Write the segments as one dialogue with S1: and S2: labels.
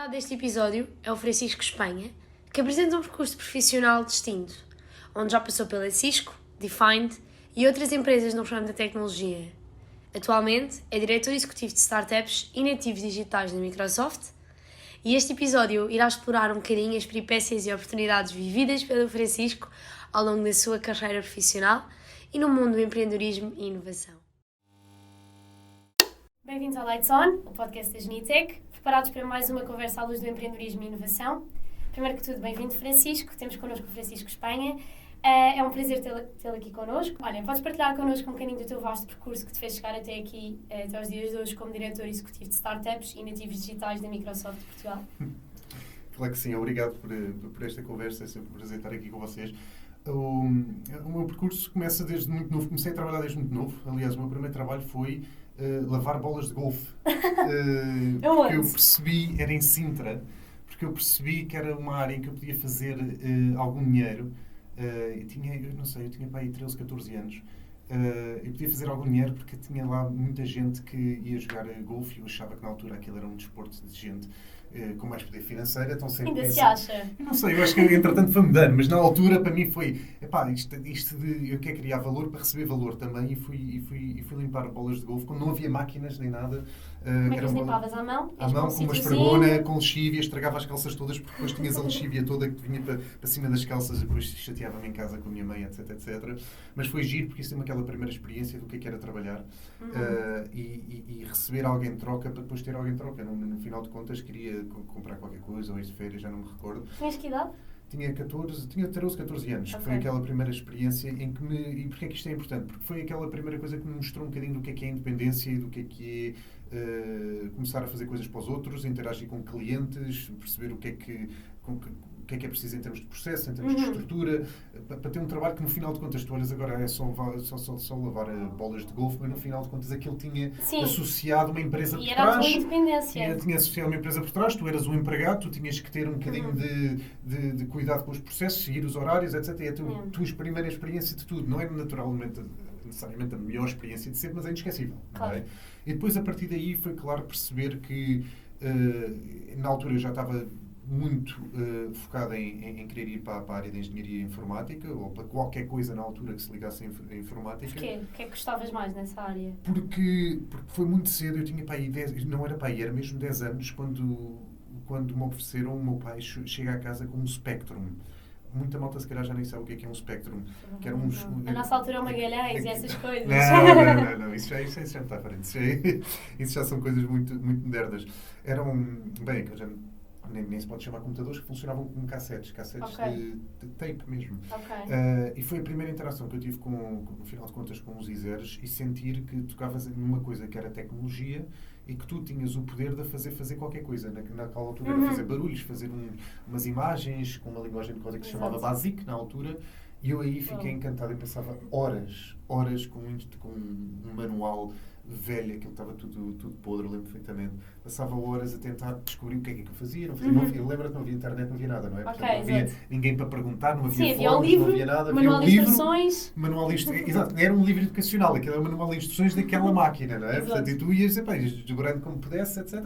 S1: convidado deste episódio é o Francisco Espanha, que apresenta um percurso profissional distinto, onde já passou pela Cisco, Defined e outras empresas no ramo da tecnologia. Atualmente é diretor executivo de startups e nativos digitais da Microsoft, e este episódio irá explorar um bocadinho as peripécias e oportunidades vividas pelo Francisco ao longo da sua carreira profissional e no mundo do empreendedorismo e inovação. Bem-vindos ao Lights On, o podcast da Genitec, preparados para mais uma conversa à luz do empreendedorismo e inovação. Primeiro que tudo, bem-vindo Francisco, temos connosco o Francisco Espanha. É um prazer tê-lo aqui connosco. Olha, podes partilhar connosco um bocadinho do teu vasto percurso que te fez chegar até aqui, até os dias de hoje, como diretor executivo de startups e nativos digitais da Microsoft Portugal?
S2: Claro que sim, obrigado por esta conversa, é sempre um prazer estar aqui com vocês. O meu percurso começa desde muito novo, comecei a trabalhar desde muito novo. Aliás, o meu primeiro trabalho foi lavar bolas de golfe. Porque eu percebi, era em Sintra, porque eu percebi que era uma área em que eu podia fazer algum dinheiro. Eu tinha para aí 13, 14 anos. Eu podia fazer algum dinheiro porque tinha lá muita gente que ia jogar golfe e eu achava que na altura aquilo era um desporto de gente com mais poder financeiro. Então sempre
S1: ainda se acha?
S2: Eu não sei, eu acho que entretanto foi mudando, mas na altura para mim foi eu quero criar valor para receber valor também e fui limpar bolas de golfe quando não havia máquinas nem nada.
S1: Como é que as limpavas à mão?
S2: À mão, com uma esfregona, com lexívia, estragava as calças todas porque depois tinhas a lexívia toda que vinha para cima das calças e depois chateava-me em casa com a minha mãe, etc. Mas foi giro porque isso tem aquela primeira experiência do que era trabalhar e receber alguém de troca para depois ter alguém de troca. No final de contas queria comprar qualquer coisa ou ir de férias, já não me recordo.
S1: Tinhas que idade?
S2: Tinha 13, 14 anos, que foi aquela primeira experiência em que E porquê é que isto é importante? Porque foi aquela primeira coisa que me mostrou um bocadinho do que é independência e do que é começar a fazer coisas para os outros, interagir com clientes, perceber o que é preciso em termos de processo, em termos de estrutura, para ter um trabalho que no final de contas tu olhas agora é só lavar bolas de golfe, mas no final de contas aquilo tinha associado uma empresa por trás.
S1: E era a tua independência.
S2: Tinha associado uma empresa por trás, tu eras um empregado, tu tinhas que ter um bocadinho de cuidado com os processos, seguir os horários, etc. E a tua primeira experiência de tudo. Não é naturalmente necessariamente a melhor experiência de sempre, mas é inesquecível.
S1: Claro.
S2: Não é? E depois, a partir daí, foi claro perceber que na altura eu já estava muito focado em querer ir para a área de engenharia informática ou para qualquer coisa na altura que se ligasse à informática.
S1: Porquê? O que é que gostavas mais nessa área?
S2: Porque foi muito cedo, eu tinha para aí 10, não era para aí, era mesmo 10 anos quando me ofereceram, o meu pai chega à casa com um Spectrum. Muita malta se calhar já nem sabe o que é um Spectrum. Que era
S1: A nossa altura é o Magalhães e essas coisas.
S2: Não. Isso já está à frente. Isso já são coisas muito, muito modernas. Aqueles já nem se pode chamar computadores, que funcionavam como cassetes de tape mesmo. E foi a primeira interação que eu tive no final de contas, com os Iseres e sentir que tocavas numa coisa que era tecnologia e que tu tinhas o poder de fazer qualquer coisa. Naquela altura era fazer barulhos, fazer umas imagens com uma linguagem de código que se chamava BASIC na altura. E eu aí fiquei encantado e passava horas com um manual velho, aquilo estava tudo podre, lembro perfeitamente. Passava horas a tentar descobrir o que é que eu fazia. Lembra-te, não havia internet, não havia nada, não é? Portanto, não havia ninguém para perguntar, não havia fóruns, não havia nada.
S1: Manual de instruções.
S2: Exato, era um livro educacional, aquele era o manual de instruções daquela máquina, não é? Portanto, e tu ias desdobrando como pudesse, etc.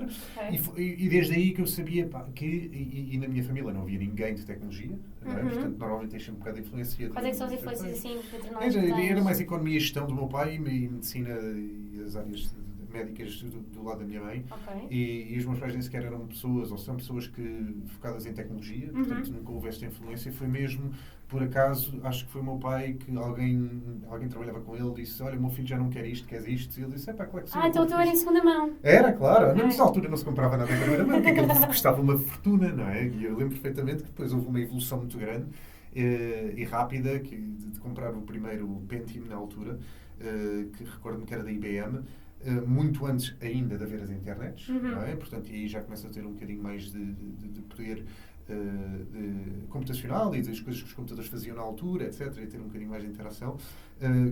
S2: E desde aí que eu sabia que na minha família não havia ninguém de tecnologia, não é? Portanto, normalmente tens um bocado de influência.
S1: Quais é que são as influências assim patronais?
S2: Era mais economia e gestão do meu pai e medicina e as áreas médicas do lado da minha mãe. E os meus pais nem sequer eram pessoas, ou são pessoas focadas em tecnologia, portanto nunca houve esta influência. Foi mesmo, por acaso, acho que foi o meu pai que alguém trabalhava com ele, disse: olha, o meu filho já não quer isto, queres isto? E ele disse: claro que sim.
S1: Então tu era em segunda mão.
S2: Era, claro. Nessa altura não se comprava nada em primeira mão, porque aquilo custava uma fortuna, não é? E eu lembro perfeitamente que depois houve uma evolução muito grande e rápida de comprar o primeiro Pentium na altura, que recordo-me que era da IBM, muito antes ainda de haver as internets, não é? Portanto, e aí já começa a ter um bocadinho mais de poder computacional e das coisas que os computadores faziam na altura, etc., e ter um bocadinho mais de interação.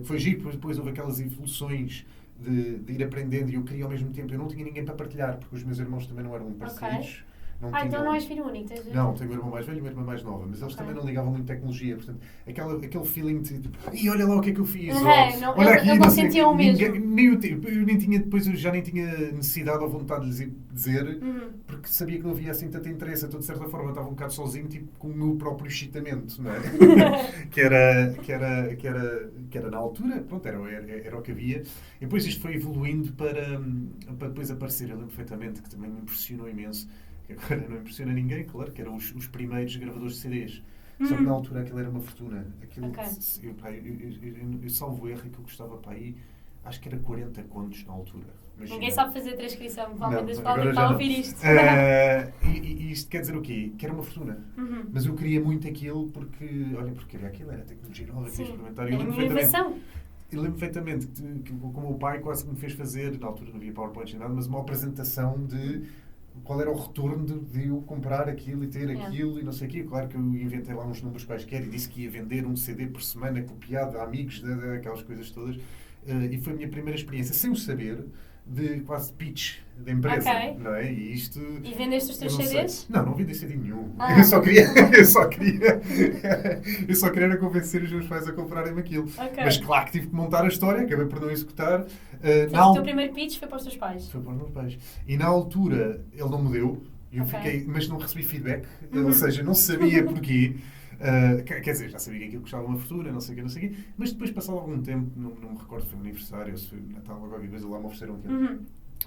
S2: Foi giro, depois houve aquelas evoluções de ir aprendendo e eu queria ao mesmo tempo, eu não tinha ninguém para partilhar, porque os meus irmãos também não eram parecidos. não
S1: então
S2: tinham...
S1: não és filho único?
S2: Não, tenho um irmão mais velho e uma irmã mais nova, mas eles também não ligavam muito tecnologia, portanto, aquele feeling de tipo, e olha lá o que é que eu fiz, olha aqui,
S1: eles não sentiam o mesmo.
S2: Eu nem tinha, depois eu já nem tinha necessidade ou vontade de lhes dizer, porque sabia que não havia assim tanto interesse, então de certa forma eu estava um bocado sozinho, tipo, com o meu próprio excitamento, não é? que era na altura, pronto, era o que havia, e depois isto foi evoluindo para depois aparecer, eu lembro perfeitamente que também me impressionou imenso, que agora não impressiona ninguém, claro, que eram os primeiros gravadores de CDs. Só que na altura aquilo era uma fortuna. Aquilo, eu salvo erro, aquilo custava para aí, acho que era 40 contos na altura. Imagina.
S1: Ninguém sabe fazer transcrição, provavelmente das
S2: agora
S1: que está a ouvir isto.
S2: E isto quer dizer o quê? Que era uma fortuna. Mas eu queria muito aquilo porque, olha, porque aquilo era tecnologia nova, queria experimentar.
S1: Era uma inovação.
S2: Eu lembro perfeitamente que o meu pai quase que me fez fazer, na altura não havia PowerPoint nem nada, mas uma apresentação de qual era o retorno de eu comprar aquilo e ter aquilo e não sei o quê. Claro que eu inventei lá uns números quaisquer e disse que ia vender um CD por semana copiado a amigos, aquelas coisas todas. E foi a minha primeira experiência, sem o saber, de quase pitch da empresa, não é? E isto...
S1: E vendeste os teus CDs?
S2: Não vendi CD nenhum. Eu só queria era convencer os meus pais a comprarem-me aquilo. Mas claro que tive que montar a história, acabei por não executar.
S1: O teu primeiro pitch foi para os teus pais?
S2: Foi para os meus pais. E na altura ele não me deu, eu fiquei, mas não recebi feedback, ou seja, não sabia porquê. Quer dizer, já sabia que aquilo custava uma fortuna, não sei o quê, mas depois, passado algum tempo, não me recordo se foi um aniversário ou se foi Natal ou qualquer coisa, lá me ofereceram aquilo.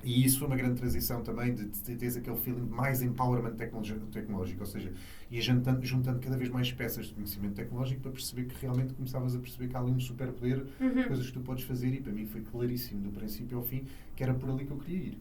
S2: E isso foi uma grande transição também de teres aquele feeling de mais empowerment tecnológico, ou seja, ia juntando cada vez mais peças de conhecimento tecnológico para perceber que realmente começavas a perceber que há ali um superpoder, coisas que tu podes fazer, e para mim foi claríssimo, do princípio ao fim, que era por ali que eu queria ir.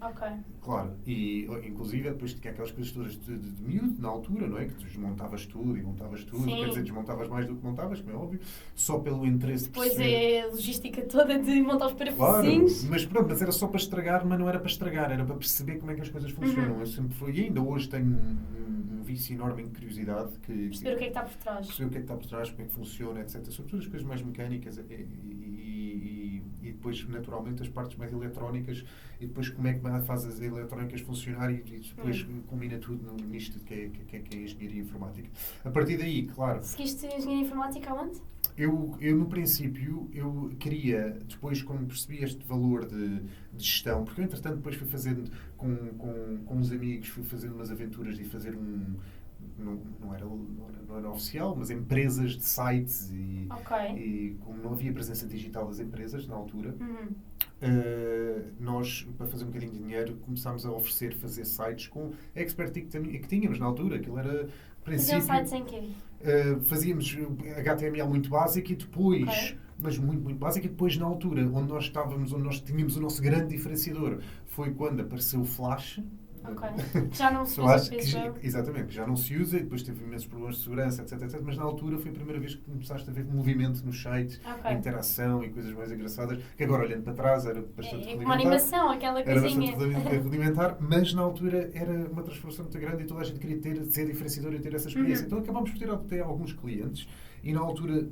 S2: Claro, e inclusive depois tinha aquelas coisas todas de miúdo, na altura, não é? Que tu desmontavas tudo e montavas tudo, quer dizer, desmontavas mais do que montavas, como é óbvio, só pelo interesse de perceber.
S1: Depois é a logística toda de montar os parafusinhos.
S2: Claro, mas pronto, mas era só para estragar, mas não era para estragar, era para perceber como é que as coisas funcionam. Eu sempre fui, e ainda hoje tenho um vício enorme em curiosidade.
S1: Perceber o que é que está por trás.
S2: Perceber o que é que está por trás, como é que funciona, etc. Sobretudo as coisas mais mecânicas e depois, naturalmente, as partes mais eletrónicas, e depois como é que faz as eletrónicas funcionar, e depois combina tudo nisto que é a engenharia informática. A partir daí, claro...
S1: Seguiste engenharia informática aonde?
S2: Eu, no princípio, eu queria, depois, quando percebi este valor de gestão, porque eu, entretanto, depois fui fazendo com uns amigos, fui fazendo umas aventuras de fazer não era oficial, mas empresas de sites e como não havia presença digital das empresas na altura, nós, para fazer um bocadinho de dinheiro, começámos a fazer sites com a expertise que tínhamos na altura. Aquilo era...
S1: Faziam sites em quê?
S2: Fazíamos HTML muito básico e depois, mas muito, muito básico, e depois na altura onde nós estávamos, onde nós tínhamos o nosso grande diferenciador, foi quando apareceu o Flash.
S1: Já não se usa
S2: exatamente, já não se usa, e depois teve imensos problemas de segurança, etc, mas na altura foi a primeira vez que começaste a ver movimento nos sites, interação e coisas mais engraçadas, que agora, olhando para trás, era bastante rudimentar.
S1: Uma animação, aquela coisinha.
S2: Era bastante rudimentar, mas na altura era uma transformação muito grande e toda a gente queria ser diferenciador e ter essa experiência. Então acabámos por ter até alguns clientes, e na altura...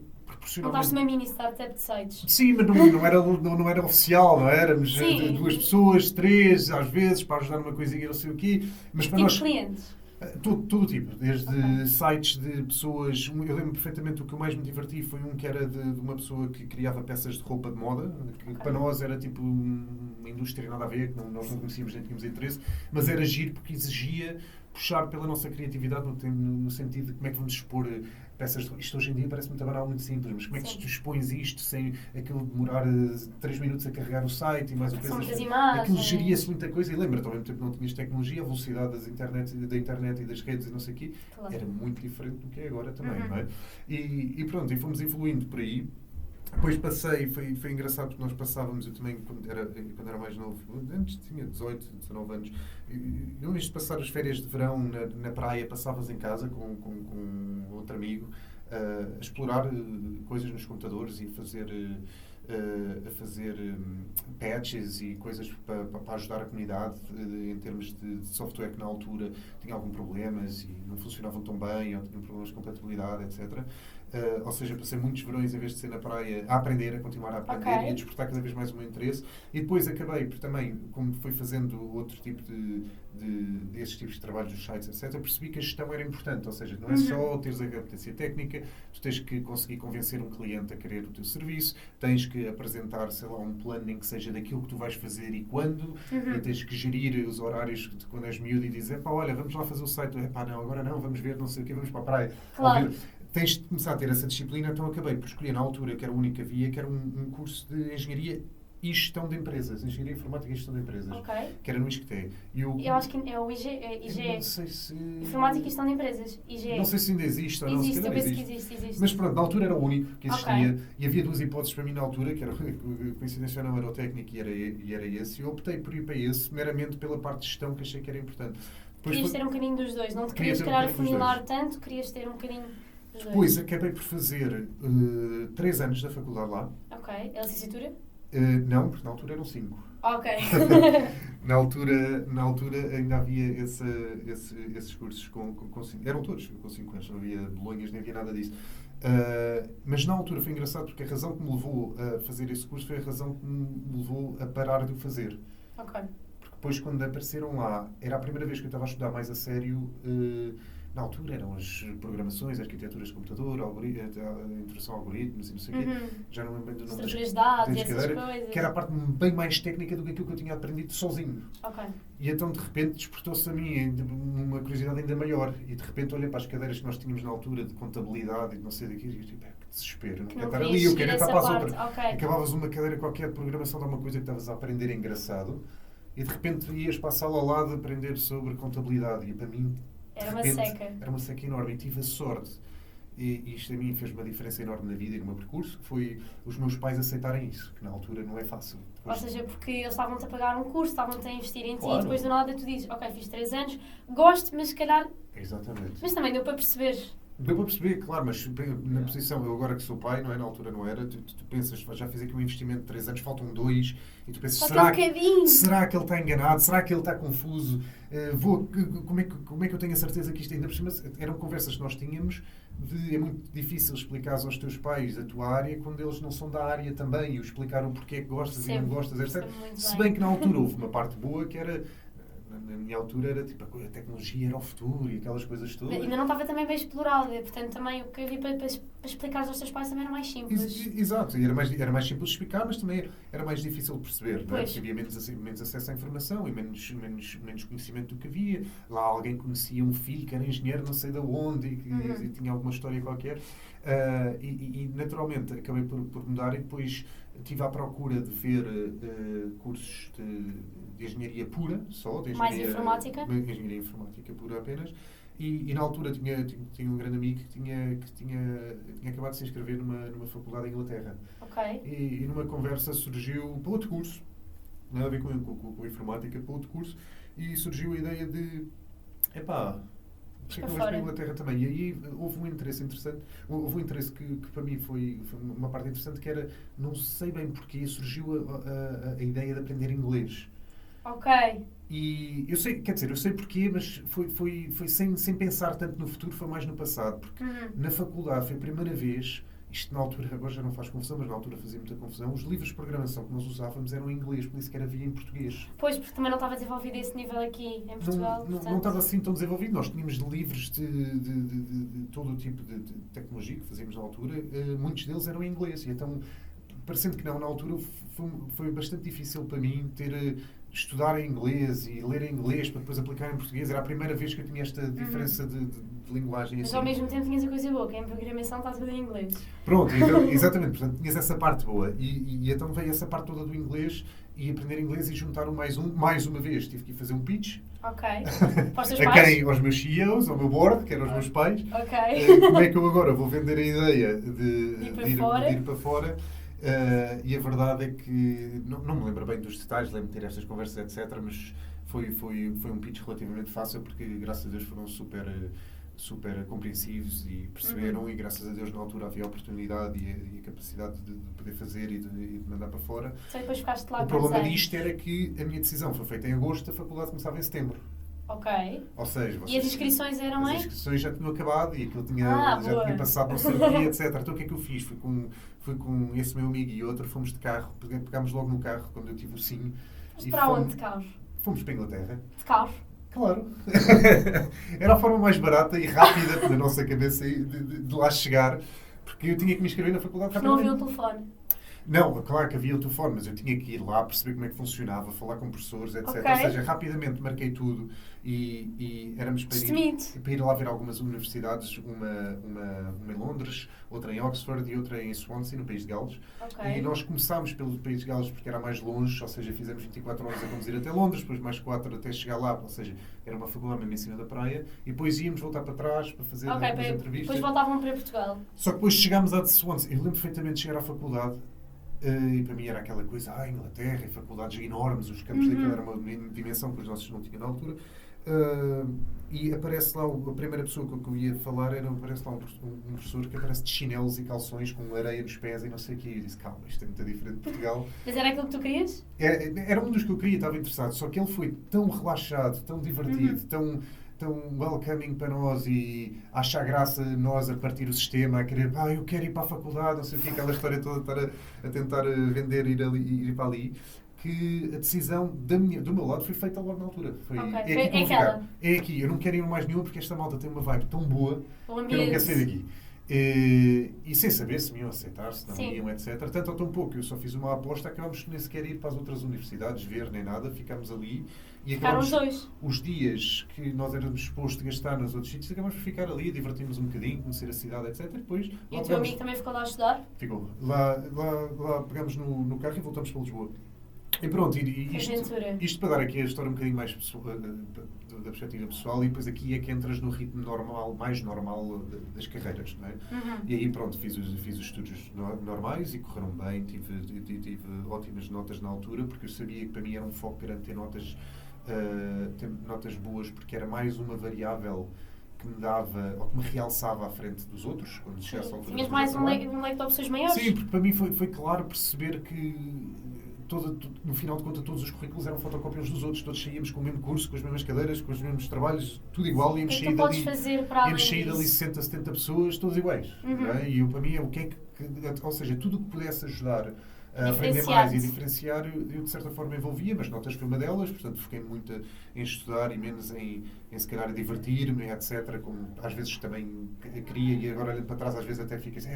S1: Montaste uma mini startup de sites.
S2: Sim, mas não era oficial, não éramos duas pessoas, três, às vezes, para ajudar numa coisinha, não sei o quê. Mas para nós,
S1: clientes?
S2: Todo tipo, desde sites de pessoas... Eu lembro perfeitamente, o que eu mais me diverti foi um que era de uma pessoa que criava peças de roupa de moda, que para nós era tipo uma indústria nada a ver, que nós não conhecíamos, nem tínhamos interesse, mas era giro porque exigia puxar pela nossa criatividade no sentido de como é que vamos expor peças. Isto hoje em dia parece muito banal, muito simples, mas como é que tu expões isto sem aquilo demorar 3 minutos a carregar o site e mais o peso? Aquilo geria-se muita coisa, e lembra-te, ao mesmo tempo não tinhas tecnologia, a velocidade da internet e das redes e não sei o quê, era muito diferente do que é agora também, não é? E pronto, e fomos evoluindo por aí. Depois foi engraçado porque nós passávamos, eu também, quando era mais novo, antes tinha 18, 19 anos, eu, em vez de passar as férias de verão na praia, passavas em casa com outro amigo, a explorar coisas nos computadores e a fazer patches e coisas para ajudar a comunidade em termos de software que na altura tinha alguns problemas e não funcionavam tão bem, ou tinham problemas de compatibilidade, etc. Ou seja, passei muitos verões, em vez de ser na praia, a aprender, a continuar a aprender e a despertar cada vez mais o meu interesse. E depois acabei por também, como fui fazendo outro tipo desses tipos de trabalhos dos sites, etc., percebi que a gestão era importante. Ou seja, não é só teres a competência técnica, tu tens que conseguir convencer um cliente a querer o teu serviço, tens que apresentar, sei lá, um plano em que seja daquilo que tu vais fazer e quando, e tens que gerir os horários de quando és miúdo e dizer, pá, olha, vamos lá fazer o site, pá, não, agora não, vamos ver, não sei o quê, vamos para a praia.
S1: Claro.
S2: Tens de começar a ter essa disciplina, então acabei por escolher na altura, que era a única via, que era um curso de engenharia e gestão de empresas, engenharia informática e gestão de empresas, que era no ISCTE.
S1: Eu acho que é o IGE.
S2: Não sei se...
S1: Informática e gestão de empresas, IGE.
S2: Não sei se ainda existe ou não.
S1: Existe, eu penso que existe.
S2: Mas pronto, na altura era o único que existia e havia duas hipóteses para mim na altura, que era coincidência ou não, era o técnico e era esse. E eu optei por ir para esse, meramente pela parte de gestão que achei que era importante.
S1: Querias ter um bocadinho dos dois, não te querias, calhar, afunilar tanto, querias ter um bocadinho dos dois.
S2: Depois acabei por fazer 3 anos da faculdade lá.
S1: Ok. A licenciatura?
S2: Não, porque na altura eram 5.
S1: Ok.
S2: na altura ainda havia esses cursos com 5. Eram todos com 5 anos, não havia Bolonhas, nem havia nada disso. Mas na altura foi engraçado porque a razão que me levou a fazer esse curso foi a razão que me levou a parar de o fazer.
S1: Ok.
S2: Porque depois, quando apareceram lá, era a primeira vez que eu estava a estudar mais a sério. Na altura eram as programações, arquiteturas de computador, introdução a algoritmos e não sei o quê. Já não lembro bem do nome
S1: estruturas de dados e essas coisas.
S2: Que era a parte bem mais técnica do que aquilo que eu tinha aprendido sozinho.
S1: Ok.
S2: E então, de repente, despertou-se a mim uma curiosidade ainda maior. E, de repente, olhei para as cadeiras que nós tínhamos na altura de contabilidade e de não sei daquilo e eu tipo, que desespero. Não quero estar ali, eu quero estar para as outras.
S1: Okay.
S2: Acabavas uma cadeira qualquer de programação de alguma coisa que estavas a aprender engraçado e, de repente, ias para a sala ao lado a aprender sobre contabilidade. E, para mim...
S1: Era uma seca.
S2: Era uma seca enorme e tive a sorte. E isto a mim fez uma diferença enorme na vida e no meu percurso, que foi os meus pais aceitarem isso, que na altura não é fácil.
S1: Depois... Ou seja, porque eles estavam-te a pagar um curso, estavam-te a investir em ti
S2: claro.
S1: E depois do nada tu dizes, ok, fiz 3 anos, gosto, mas se calhar...
S2: Exatamente.
S1: Mas também deu para perceber.
S2: Deu para perceber, claro, mas na posição, eu agora que sou pai, não é? Na altura não era, tu pensas, já fiz aqui um investimento de 3 anos, faltam 2, e tu pensas, será que ele está enganado? Será que ele está confuso? Como é que eu tenho a certeza que isto ainda por cima eram conversas que nós tínhamos é muito difícil explicar aos teus pais a tua área quando eles não são da área também e o explicar o porquê que gostas
S1: sempre,
S2: e não gostas, etc. Se
S1: bem
S2: que na altura houve uma parte boa que era... Na minha altura era tipo, a tecnologia era o futuro e aquelas coisas todas.
S1: Ainda não estava também bem explorada, portanto também o que havia para explicar aos teus pais também era mais simples.
S2: Exato, e era mais simples de explicar, mas também era mais difícil de perceber, não é? Porque havia menos acesso à informação e menos conhecimento do que havia. Lá alguém conhecia um filho que era engenheiro não sei de onde e tinha alguma história qualquer. E naturalmente acabei por mudar e depois estive à procura de ver cursos de engenharia pura, só, de
S1: mais informática?
S2: Engenharia informática pura apenas. E na altura tinha um grande amigo que tinha acabado de se inscrever numa faculdade em Inglaterra.
S1: Ok.
S2: E numa conversa surgiu para outro curso, nada a ver com informática, para outro curso, e surgiu a ideia de, porque não vais para a Inglaterra também? E aí houve um interesse interessante, houve um interesse que para mim foi uma parte interessante, que era, não sei bem porquê, surgiu a ideia de aprender inglês.
S1: Ok.
S2: E eu sei porquê, mas foi sem pensar tanto no futuro, foi mais no passado, porque na faculdade foi a primeira vez, isto na altura, agora já não faz confusão, mas na altura fazia muita confusão, os livros de programação que nós usávamos eram em inglês, por isso que havia em português.
S1: Pois, porque também não estava desenvolvido esse nível aqui em Portugal.
S2: Não estava assim tão desenvolvido, nós tínhamos livros de todo o tipo de tecnologia que fazíamos na altura, muitos deles eram em inglês, e então, parecendo que não, na altura foi bastante difícil para mim estudar em inglês e ler em inglês para depois aplicar em português. Era a primeira vez que eu tinha esta diferença de linguagem.
S1: Mas
S2: assim.
S1: ao mesmo tempo tinhas a coisa boa, que em programação está tudo em inglês.
S2: Pronto, então, exatamente. Portanto, tinhas essa parte boa. E então veio essa parte toda do inglês e aprender inglês e juntar mais uma vez. Tive que ir fazer um pitch.
S1: Ok. Para os teus
S2: a
S1: pais?
S2: quem? Aos meus CEOs, ao meu board, que eram os meus pais.
S1: Ok.
S2: Como é que eu agora vou vender a ideia de ir para fora? E a verdade é que não me lembro bem dos detalhes, lembro-me de ter estas conversas, etc. Mas foi um pitch relativamente fácil porque, graças a Deus, foram super compreensivos e perceberam, e graças a Deus na altura havia a oportunidade e a capacidade de poder fazer e de mandar para fora.
S1: Só depois ficaste lá.
S2: O problema disto era que a minha decisão foi feita em agosto, a faculdade começava em setembro.
S1: Ok.
S2: Ou seja,
S1: e as inscrições eram
S2: as
S1: em?
S2: inscrições já tinham acabado e aquilo já
S1: boa.
S2: tinha passado não sei o quê, etc. Então o que é que eu fiz? Fui com esse meu amigo e outro, fomos de carro, pegámos logo no carro quando eu tive o sim.
S1: Mas para onde de carro?
S2: Fomos para a Inglaterra.
S1: De carro?
S2: Claro. Era a forma mais barata e rápida na nossa cabeça de lá chegar, porque eu tinha que me inscrever na faculdade.
S1: Porque não havia um telefone?
S2: Não, claro que havia o telefone, mas eu tinha que ir lá, perceber como é que funcionava, falar com professores, etc.
S1: Okay.
S2: Ou seja, rapidamente marquei tudo e éramos para ir lá ver algumas universidades, uma em Londres, outra em Oxford e outra em Swansea, no País de Gales.
S1: Okay.
S2: E nós começámos pelo País de Gales porque era mais longe, ou seja, fizemos 24 horas a conduzir até Londres, depois mais 4 até chegar lá, ou seja, era uma faculdade mesmo em cima da praia, e depois íamos voltar para trás para fazer algumas entrevistas.
S1: Depois voltavam para Portugal.
S2: Só que depois chegámos à de Swansea. Eu lembro perfeitamente de chegar à faculdade. E para mim era aquela coisa, Inglaterra, e faculdades enormes, os campos daquilo era uma dimensão que os nossos não tinham na altura. E aparece lá, a primeira pessoa com que eu ia falar, aparece lá um professor que aparece de chinelos e calções com areia nos pés e não sei o quê. E eu disse, calma, isto é muito diferente de Portugal.
S1: Mas era aquilo que tu querias?
S2: Era um dos que eu queria, estava interessado, só que ele foi tão relaxado, tão divertido, tão welcoming para nós e a achar graça nós a partir o sistema, a querer, eu quero ir para a faculdade, não sei o quê, aquela história toda, estar a tentar vender, ir para ali, que a decisão do meu lado foi feita logo na altura. Foi,
S1: okay.
S2: É aqui que eu vou ficar. É aqui, eu não quero ir mais nenhum porque esta malta tem uma vibe tão boa que eu não quero sair daqui. E sem saber se me iam aceitar, se não iam, etc. Tanto ou tão pouco, eu só fiz uma aposta, acabámos nem sequer ir para as outras universidades, ver nem nada, ficámos ali e acabámos os dias que nós éramos dispostos a gastar nos outros sítios, acabámos por ficar ali, divertimos um bocadinho, conhecer a cidade, etc.
S1: E o teu amigo também ficou lá a estudar?
S2: Ficou. Lá pegámos no carro e voltamos para Lisboa. E pronto, isto para dar aqui a história um bocadinho mais da perspectiva pessoal, e depois aqui é que entras no ritmo normal, mais normal das carreiras, não é? E aí pronto, fiz os estudos normais e correram bem, tive ótimas notas na altura, porque eu sabia que para mim era um foco grande ter notas boas, porque era mais uma variável que me dava, ou que me realçava à frente dos outros, quando chegasse à altura.
S1: Tinhas mais um leque de opções maiores?
S2: Sim, porque para mim foi claro perceber que no final de contas todos os currículos eram fotocópias dos outros, todos saíamos com o mesmo curso, com as mesmas cadeiras, com os mesmos trabalhos, tudo igual, íamos sair dali 60, 70 pessoas, todos iguais. É? E para mim ou seja, tudo o que pudesse ajudar a aprender mais e a diferenciar, eu de certa forma envolvia, mas notas foi uma delas, portanto foquei muito em estudar e menos em se calhar divertir-me, etc. Como às vezes também queria, e agora olhando para trás às vezes até fico assim,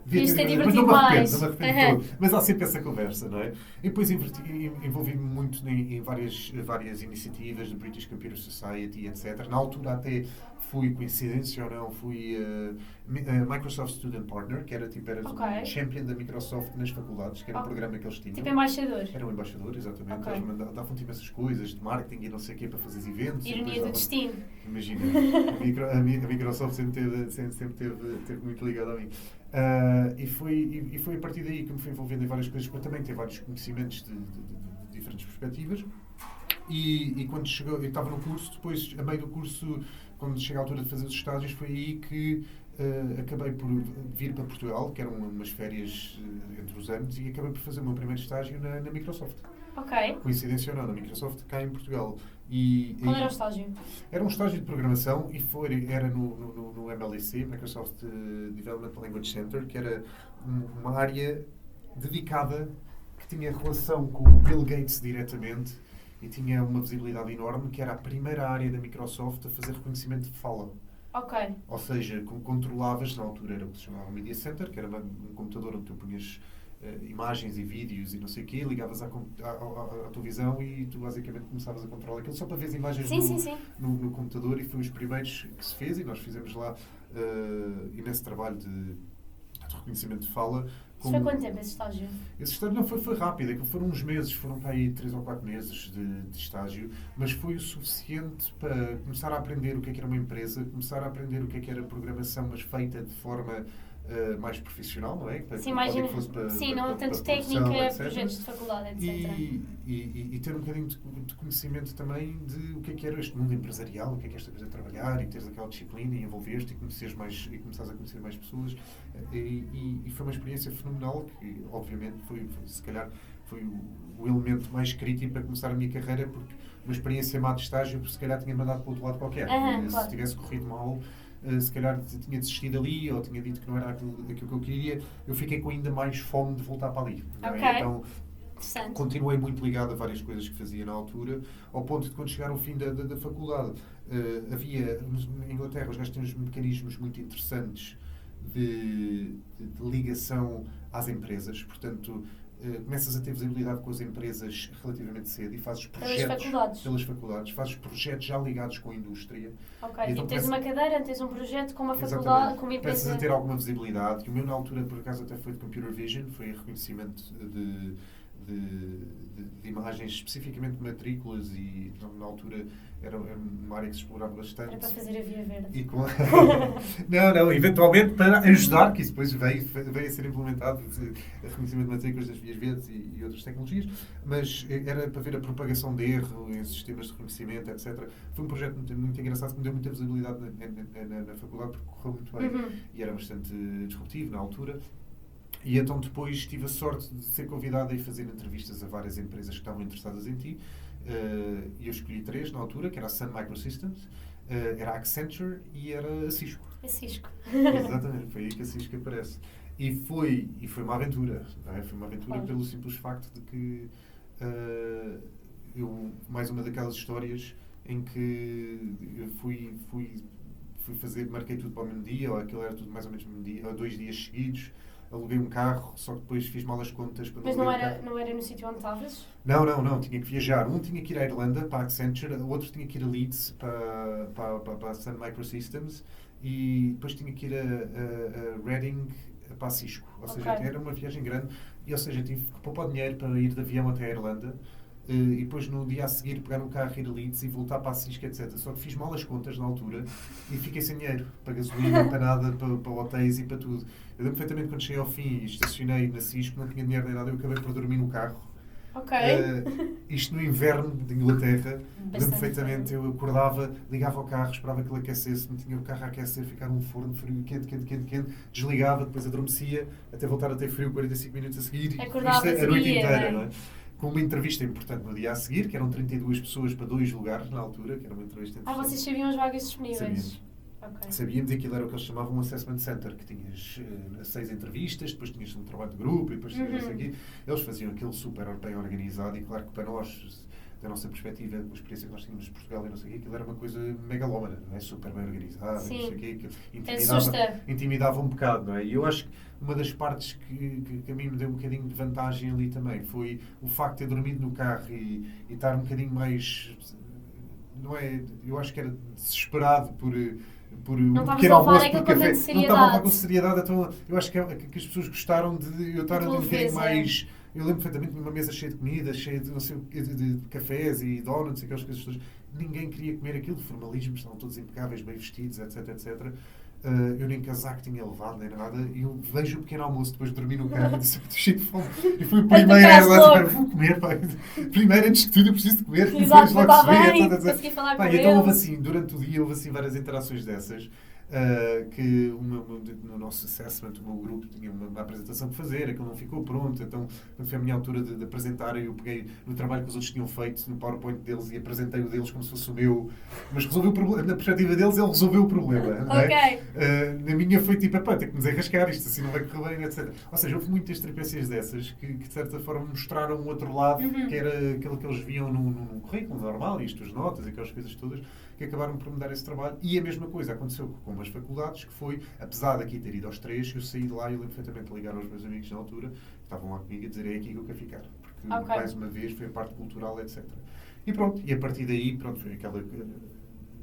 S2: devia ter divertido, mas não me arrependo todo. Mas há sempre essa conversa, não é? E depois envolvi-me muito em várias iniciativas do British Computer Society, etc. Na altura até fui, coincidência ou não, fui Microsoft Student Partner, que era um champion da Microsoft nas faculdades, que era um programa que eles tinham.
S1: Tipo embaixador?
S2: Era um embaixador, exatamente. Eles davam-te imensas coisas de marketing e não sei o quê para fazer eventos.
S1: Ironia do destino.
S2: Imagina, a Microsoft sempre teve muito ligada a mim. E foi a partir daí que me fui envolvendo em várias coisas, para também ter vários conhecimentos de diferentes perspectivas. E quando chegou, eu estava no curso, depois, a meio do curso, quando chega a altura de fazer os estágios, foi aí que acabei por vir para Portugal, que eram umas férias entre os anos, e acabei por fazer o meu primeiro estágio na Microsoft. Coincidência ou não, na Microsoft cá em Portugal.
S1: Qual era o estágio?
S2: Era um estágio de programação e era no MLC, Microsoft Development Language Center, que era uma área dedicada, que tinha relação com o Bill Gates diretamente e tinha uma visibilidade enorme, que era a primeira área da Microsoft a fazer reconhecimento de fala. Ou seja, controlavas, na altura era o que se chamava Media Center, que era um computador onde tu punhas imagens e vídeos e não sei o quê, ligavas à televisão e tu basicamente começavas a controlar aquilo só para ver as imagens no computador, e foi os primeiros que se fez, e nós fizemos lá imenso trabalho de reconhecimento de fala.
S1: Isso foi quanto tempo esse estágio?
S2: Esse estágio não foi rápido, foram uns meses, foram para aí 3 ou 4 meses de estágio, mas foi o suficiente para começar a aprender o que era uma empresa, começar a aprender o que era programação, mas feita de forma mais profissional, não é?
S1: Não tanto técnica, projetos de faculdade, etc.
S2: E ter um bocadinho de conhecimento também de o que era este mundo empresarial, o que é esta coisa de trabalhar, e teres aquela disciplina, e envolver-te e começares a conhecer mais pessoas. E foi uma experiência fenomenal que, obviamente, foi se calhar o elemento mais crítico para começar a minha carreira, porque uma experiência má de estágio, se calhar tinha mandado para outro lado qualquer. Se tivesse corrido mal, se calhar tinha desistido ali, ou tinha dito que não era aquilo que eu queria. Eu fiquei com ainda mais fome de voltar para ali. Então, continuei muito ligado a várias coisas que fazia na altura, ao ponto de quando chegar ao fim da faculdade, havia, na Inglaterra, os gajos têm uns mecanismos muito interessantes de ligação às empresas, portanto, começas a ter visibilidade com as empresas relativamente cedo e fazes projetos pelas faculdades, fazes projetos já ligados com a indústria.
S1: Ok, então tens uma cadeira, tens um projeto com uma faculdade, com uma empresa.
S2: Começas a ter alguma visibilidade. O meu, na altura, por acaso, até foi de Computer Vision, foi reconhecimento de imagens, especificamente de matrículas, e na altura era uma área que se explorava bastante.
S1: Era para fazer a via verde.
S2: E não, eventualmente para ajudar, que isso depois veio a ser implementado, reconhecimento de matrículas das vias verdes e outras tecnologias, mas era para ver a propagação de erro em sistemas de reconhecimento, etc. Foi um projeto muito engraçado que me deu muita visibilidade na faculdade, porque correu muito bem e era bastante disruptivo na altura. E então depois tive a sorte de ser convidado a ir fazer entrevistas a várias empresas que estavam interessadas em ti. E eu escolhi 3 na altura, que era a Sun Microsystems, era a Accenture e era a Cisco.
S1: A Cisco.
S2: Exatamente, foi aí que a Cisco aparece. E foi uma aventura. Não é? Foi uma aventura pelo simples facto de que mais uma daquelas histórias em que eu fui fazer, marquei tudo para o mesmo dia, ou aquilo era tudo mais ou menos no mesmo dia, ou 2 dias seguidos. Aluguei um carro, só que depois fiz mal as contas.
S1: Mas não era no sítio onde estavas?
S2: Não. Tinha que viajar. Um tinha que ir à Irlanda, para a Accenture. O outro tinha que ir a Leeds, para a Sun Microsystems. E depois tinha que ir a Reading, para a Cisco. Ou seja, era uma viagem grande. E, ou seja, tive que poupar dinheiro para ir de avião até a Irlanda. E depois no dia a seguir pegar um carro, ir a Leeds e voltar para a Cisco, etc. Só que fiz mal as contas na altura e fiquei sem dinheiro para gasolina, para nada, para hotéis e para tudo. Eu lembro perfeitamente quando cheguei ao fim e estacionei na Cisco, não tinha dinheiro nem nada, eu acabei por dormir no carro. Isto no inverno de Inglaterra. Lembro perfeitamente, eu acordava, ligava ao carro, esperava que ele aquecesse, não tinha o carro a aquecer, ficar um forno frio, quente, desligava, depois adormecia, até voltar a ter frio 45 minutos a seguir.
S1: Acordava
S2: a noite inteira, não é? Com uma entrevista importante no dia a seguir, que eram 32 pessoas para 2 lugares na altura, que era uma entrevista interessante.
S1: Vocês sabiam as vagas disponíveis?
S2: Sabíamos, e aquilo era o que eles chamavam um assessment center, que tinhas 6 entrevistas, depois tinhas um trabalho de grupo, e depois tinhas aqui. Eles faziam aquilo super bem organizado, e claro que para nós, da nossa perspectiva, com a experiência que nós tínhamos de Portugal e não sei o quê, aquilo era uma coisa megalómana, não é? Super bem organizada, não sei o quê, que intimidava um bocado, não é? E eu acho que uma das partes que a mim me deu um bocadinho de vantagem ali também foi o facto de ter dormido no carro e estar um bocadinho mais, não é? Eu acho que era desesperado por um pequeno almoço, por café. Não estava a levar com seriedade, então eu acho que as pessoas gostaram de eu estar ali um bocadinho mais. Eu lembro perfeitamente de uma mesa cheia de comida, cheia de, não sei, de cafés e donuts e aquelas coisas todas. Ninguém queria comer aquilo, de formalismos, estavam todos impecáveis, bem vestidos, etc. Eu nem casaco tinha levado, nem nada, e eu vejo o pequeno almoço depois de dormir no carro e disse, estou cheio de fome. E fui o primeiro lá, vou comer, pá. Primeiro, antes de tudo, eu preciso de comer.
S1: Exato, logo se vê, consegui falar com eles.
S2: Então houve assim, durante o dia, houve assim várias interações dessas. Que no nosso assessment, o meu grupo tinha uma apresentação que fazer, aquilo não ficou pronto, então quando foi a minha altura de apresentar, eu peguei no trabalho que os outros tinham feito no PowerPoint deles e apresentei o deles como se fosse o meu, mas resolveu o problema, na perspectiva deles ele resolveu o problema, não é? Na minha foi tipo, tem que nos arrascar, isto assim não vai correr bem, etc. Ou seja, houve muitas tripécias dessas que de certa forma mostraram um outro lado, que era aquilo que eles viam num currículo normal, isto, as notas e aquelas coisas todas, que acabaram por me dar esse trabalho. E a mesma coisa aconteceu com as faculdades, que foi, apesar daqui ter ido aos 3, eu saí de lá e eu lembro perfeitamente a ligar aos meus amigos na altura, que estavam lá comigo, a dizer, é aqui que eu quero ficar. Porque, mais uma vez, foi a parte cultural, etc. E pronto, e a partir daí, pronto, foi aquela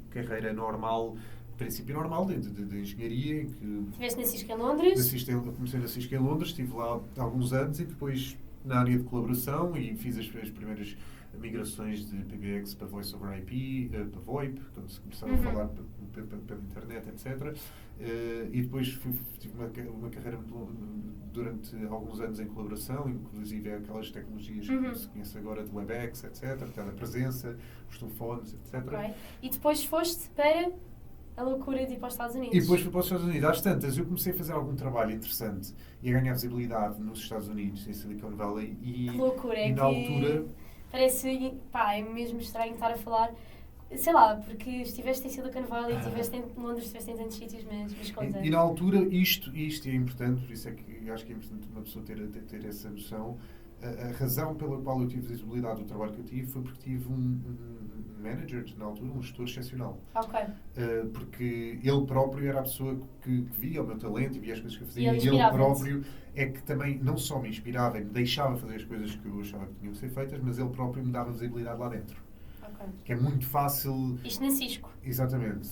S2: carreira normal, princípio normal, de engenharia.
S1: Estiveste na Cisco em Londres?
S2: Comecei na Cisco em Londres, estive lá há alguns anos e depois na área de colaboração e fiz as primeiras migrações de PBX para Voice over IP, para VoIP, quando se começaram a falar pela internet, etc. E depois tive uma carreira durante alguns anos em colaboração, inclusive aquelas tecnologias que se conhece agora de WebEx, etc., telepresença, os telefones, etc.
S1: E depois foste para a loucura de ir para os Estados Unidos.
S2: E depois fui para os Estados Unidos. Às tantas, eu comecei a fazer algum trabalho interessante e a ganhar visibilidade nos Estados Unidos, em Silicon Valley.
S1: Que loucura,
S2: e na altura...
S1: Parece, pá, é mesmo estranho estar a falar, sei lá, porque estiveste em Silicon Valley, estiveste em Londres, estiveste em tantos sítios, mas conta.
S2: E na altura, isto é importante, por isso é que eu acho que é importante uma pessoa ter essa noção. A razão pela qual eu tive visibilidade do trabalho que eu tive foi porque tive um manager, na altura, um gestor excepcional.
S1: Ok.
S2: Porque ele próprio era a pessoa que via o meu talento e via as coisas que eu fazia.
S1: E
S2: ele próprio é que também não só me inspirava e me deixava fazer as coisas que eu achava que tinham que ser feitas, mas ele próprio me dava visibilidade lá dentro.
S1: Ok.
S2: Que é muito fácil...
S1: Isto na Cisco.
S2: Exatamente.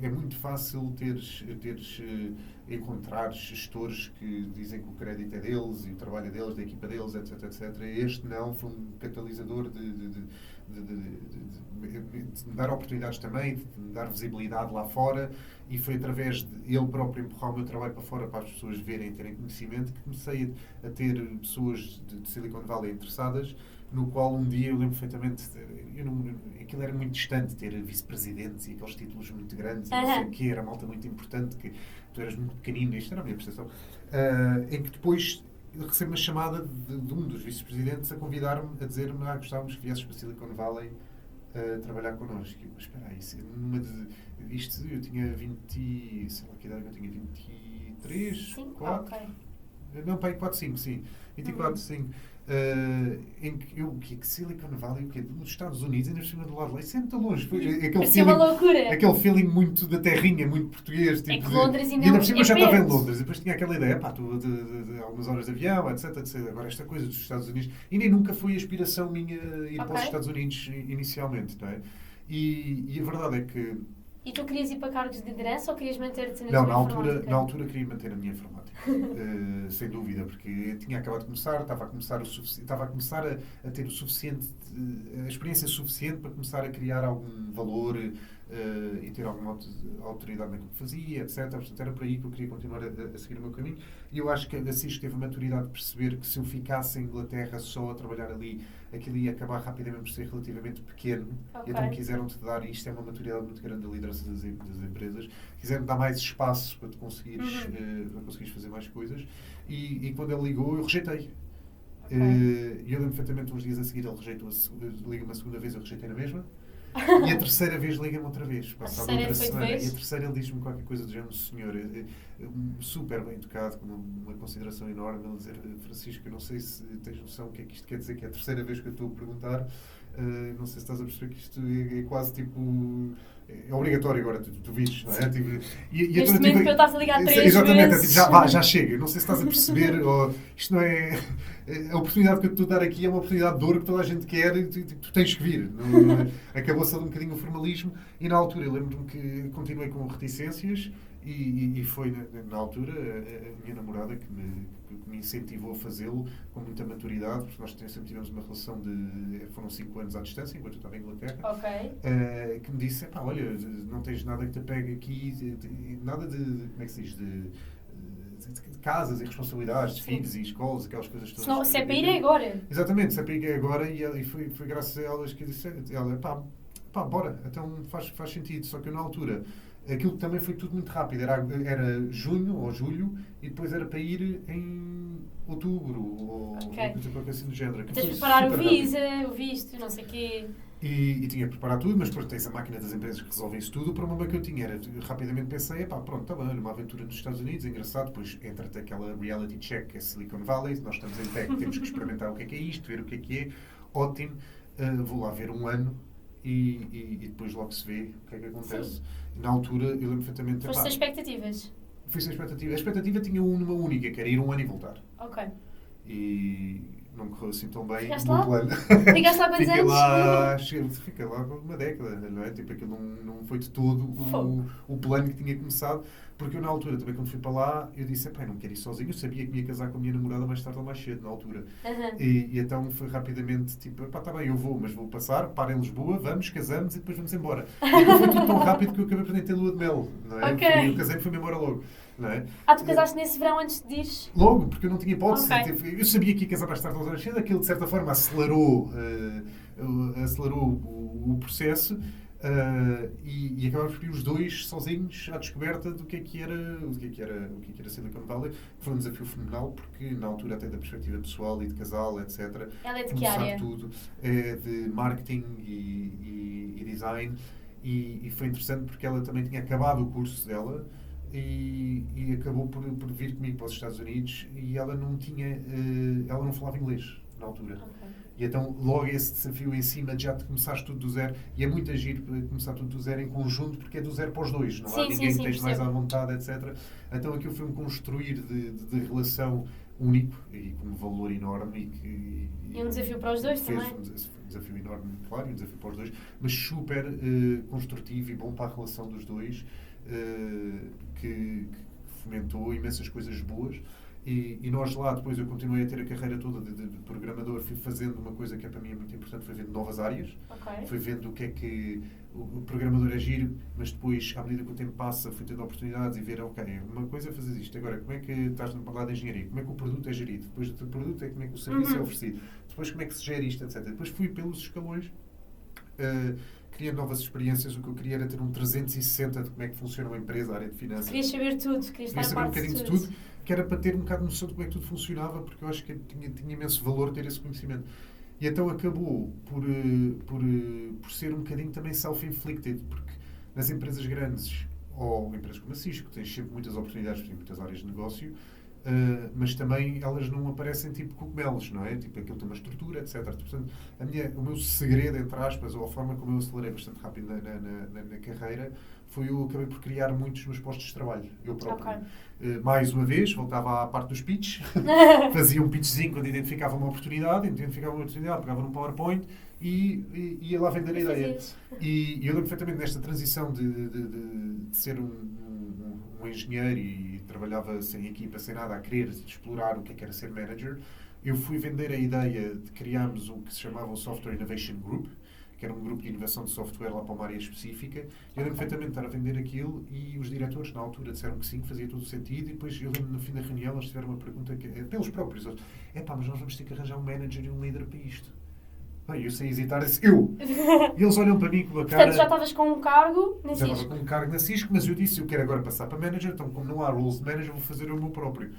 S2: É muito fácil encontrar gestores que dizem que o crédito é deles e o trabalho é deles, da equipa deles, etc, etc. Este não, foi um catalisador de me dar oportunidades também, de me dar visibilidade lá fora, e foi através de ele próprio empurrar o meu trabalho para fora para as pessoas verem e terem conhecimento que comecei a ter pessoas de Silicon Valley interessadas, no qual um dia eu lembro perfeitamente, aquilo era muito distante, ter vice-presidentes e aqueles títulos muito grandes, e não sei o quê, era malta muito importante, que tu eras muito pequenino, isto era a minha percepção, em que depois eu recebo uma chamada de um dos vice-presidentes a convidar-me, a dizer-me, gostávamos que viesses para Silicon Valley trabalhar connosco. Mas espera aí, isto eu tinha 20, sei lá que idade eu tinha, 23, 4? Okay. Não, pai, 4, 5, sim. 24, 5. Em que Silicon Valley, nos Estados Unidos, ainda por cima do lado de lá, isso é muito longe.
S1: Uma loucura.
S2: Aquele feeling muito da terrinha, muito português. Tipo,
S1: é que Londres
S2: e ainda por cima eu já estava em Londres, e depois tinha aquela ideia, de algumas horas de avião, etc, etc. Agora esta coisa dos Estados Unidos, e nem nunca foi a aspiração minha ir para os Estados Unidos inicialmente, não é? E a verdade é que...
S1: E tu querias ir para cargos de liderança ou querias manter-te
S2: na altura queria manter a minha informática. Sem dúvida, porque tinha acabado de começar, estava a começar a ter o suficiente, a experiência suficiente para começar a criar algum valor e ter alguma autoridade naquilo que fazia, etc. Portanto, era por aí que eu queria continuar a seguir o meu caminho. E eu acho que a Cisco teve a maturidade de perceber que se eu ficasse em Inglaterra só a trabalhar ali, aquilo ia acabar rapidamente por ser relativamente pequeno. Okay. Então quiseram-te dar, e isto é uma maturidade muito grande da liderança das empresas, quiseram dar mais espaço para tu conseguires, fazer mais coisas. E quando ele ligou, eu rejeitei. Okay. E eu lembro perfeitamente, uns dias a seguir, ele rejeitou, liga-me a segunda vez, eu rejeitei na mesma. E a terceira vez liga-me outra vez, passada outra semana. E a terceira ele diz-me qualquer coisa do género, senhor, super bem educado, com uma consideração enorme, ele dizer, Francisco, eu não sei se tens noção o que é que isto quer dizer, que é a terceira vez que eu estou a perguntar, não sei se estás a perceber que isto é quase tipo... É obrigatório agora, tu vires, não é? Tipo,
S1: neste momento que eu estava a ligar 3
S2: exatamente,
S1: vezes.
S2: Já chega. Não sei se estás a perceber, isto não é... A oportunidade que eu estou a dar aqui é uma oportunidade de ouro que toda a gente quer e tu tens que vir. Acabou-se ali um bocadinho o formalismo e na altura eu lembro-me que continuei com reticências e foi na altura a minha namorada que me incentivou a fazê-lo com muita maturidade, porque nós sempre tivemos uma relação foram 5 anos à distância, enquanto eu estava em Inglaterra, que me disse, olha, não tens nada que te pegue aqui, nada de, como é que se diz, de casas e responsabilidades, de filhos e escolas, aquelas coisas todas.
S1: Se é para ir é agora.
S2: Exatamente, se é para ir é agora, e foi graças a elas que eu disse, bora, então faz sentido, só que eu na altura, aquilo também foi tudo muito rápido, era junho ou julho, e depois era para ir em outubro, ou qualquer assim do género.
S1: Tens de preparar o visa, o visto, não sei o quê.
S2: E tinha que preparar tudo, mas depois tens a máquina das empresas que resolve isso tudo. O problema que eu tinha era, rapidamente pensei, pronto, está bem, uma aventura nos Estados Unidos, engraçado, depois entra-te aquela reality check, que é Silicon Valley, nós estamos em tech, temos que experimentar o que é isto, ver o que é, ótimo, vou lá ver um ano e depois logo se vê o que é que acontece. Na altura, eu lembro perfeitamente...
S1: Foste sem expectativas?
S2: Fui sem expectativa. A expectativa tinha uma única, que era ir um ano e voltar.
S1: Ok.
S2: E não correu assim tão bem.
S1: Ficaste lá? Ficaste lá quantos anos?
S2: Fiquei lá por uma década, não é? Tipo, aquilo não foi de todo o plano que tinha começado, porque eu na altura, também quando fui para lá, eu disse, não quero ir sozinho, eu sabia que me ia casar com a minha namorada mais tarde ou mais cedo, na altura. E então foi rapidamente, tipo, está bem, eu vou, mas vou passar, paro em Lisboa, vamos, casamos e depois vamos embora. E foi tudo tão rápido que eu acabei por nem ter lua de mel, não é?
S1: Okay.
S2: Eu casei e fui-me embora logo. Não é?
S1: Tu casaste nesse verão antes de ires?
S2: Logo, porque eu não tinha hipótese.
S1: Okay.
S2: Eu sabia que ia casar mais tarde ou mais cedo, aquilo de certa forma acelerou o processo, E acabámos por ir os dois sozinhos à descoberta do que era Silicon Valley. Foi um desafio fenomenal, porque na altura, até da perspectiva pessoal e de casal, etc.
S1: Ela é de que
S2: começar
S1: área?
S2: tudo de marketing e design. E foi interessante porque ela também tinha acabado o curso dela e acabou por vir comigo para os Estados Unidos, e ela não falava inglês na altura.
S1: Ok.
S2: E então logo esse desafio em cima de já te começares tudo do zero, e é muito agir começar tudo do zero em conjunto, porque é do zero para os dois, não há ninguém que esteja mais à vontade, etc. Então aquilo foi um construir de relação único e com um valor enorme
S1: E um desafio para os dois também.
S2: Um desafio enorme, claro, e um desafio para os dois, mas super construtivo e bom para a relação dos dois, que fomentou imensas coisas boas. E nós lá, depois eu continuei a ter a carreira toda de programador, fui fazendo uma coisa que para mim é muito importante, foi vendo novas áreas, fui vendo o que é que o programador é giro, mas depois, à medida que o tempo passa, fui tendo oportunidades e ver, ok, uma coisa é fazer isto, agora como é que estás no lado da engenharia, como é que o produto é gerido, depois do produto é como é que o serviço é oferecido, depois como é que se gera isto, etc. Depois fui pelos escalões, criando novas experiências. O que eu queria era ter um 360 de como é que funciona uma empresa, a área de finanças.
S1: Querias saber tudo, querias estar a
S2: saber um
S1: parte
S2: bocadinho
S1: de
S2: de tudo, que era para ter um bocado de noção de como é que tudo funcionava, porque eu acho que tinha imenso valor ter esse conhecimento. E então acabou por ser um bocadinho também self-inflicted, porque nas empresas grandes, ou empresas como a Cisco, tens sempre muitas oportunidades, tens muitas áreas de negócio, mas também elas não aparecem tipo cogumelos, não é? Tipo, aquilo tem uma estrutura, etc. Portanto, o meu segredo, entre aspas, ou a forma como eu acelerei bastante rápido na carreira, foi eu acabei por criar muitos meus postos de trabalho, eu próprio. Mais uma vez, voltava à parte dos pitches, fazia um pitchzinho quando identificava uma oportunidade, pegava num PowerPoint e ia lá vender a ideia. E eu lembro perfeitamente nesta transição de ser um engenheiro e trabalhava sem equipa, sem nada, a querer explorar o que era ser manager. Eu fui vender a ideia de criarmos o que se chamava o Software Innovation Group, que era um grupo de inovação de software lá para uma área específica. Eu lembro perfeitamente de estar a vender aquilo e os diretores, na altura, disseram que sim, que fazia todo o sentido. E depois, eu lembro, no fim da reunião, eles tiveram uma pergunta, pelos próprios, mas nós vamos ter que arranjar um manager e um líder para isto. Bem, eu sem hesitar, disse, eu! E eles olham para mim com uma cara...
S1: Portanto, já estavas com um cargo na Cisco?
S2: Já estava com um cargo na Cisco, mas eu disse, eu quero agora passar para manager, então como não há roles de manager, vou fazer o meu próprio.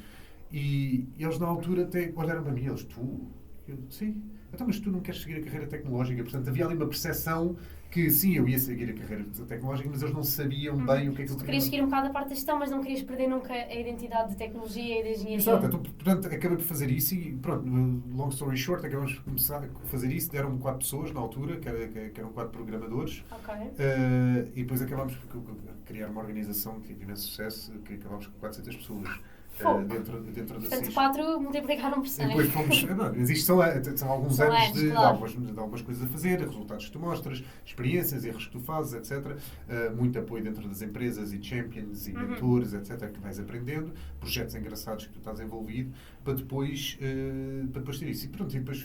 S2: E eles, na altura, até olharam para mim, eles, tu? Eu, sim. Então, mas tu não queres seguir a carreira tecnológica? Portanto, havia ali uma percepção que, sim, eu ia seguir a carreira tecnológica, mas eles não sabiam bem o que é que eu
S1: queria. Tu querias seguir um bocado a parte da gestão, mas não querias perder nunca a identidade de tecnologia e de engenharia.
S2: Exato. Então, portanto, acabei por fazer isso e, pronto, long story short, acabamos por começar a fazer isso. Deram-me 4 pessoas na altura, que eram 4 programadores. E depois acabámos por criar uma organização que teve imenso sucesso, que acabámos com 400 pessoas. Dentro da
S1: Portanto,
S2: Cisco.
S1: 4 multiplicaram por 100.
S2: E depois fomos... mas isto são alguns anos de algumas coisas a fazer, resultados que tu mostras, experiências, erros que tu fazes, etc. Muito apoio dentro das empresas e champions e mentores, etc. Que vais aprendendo, projetos engraçados que tu estás envolvido, para depois ter isso. E pronto, e depois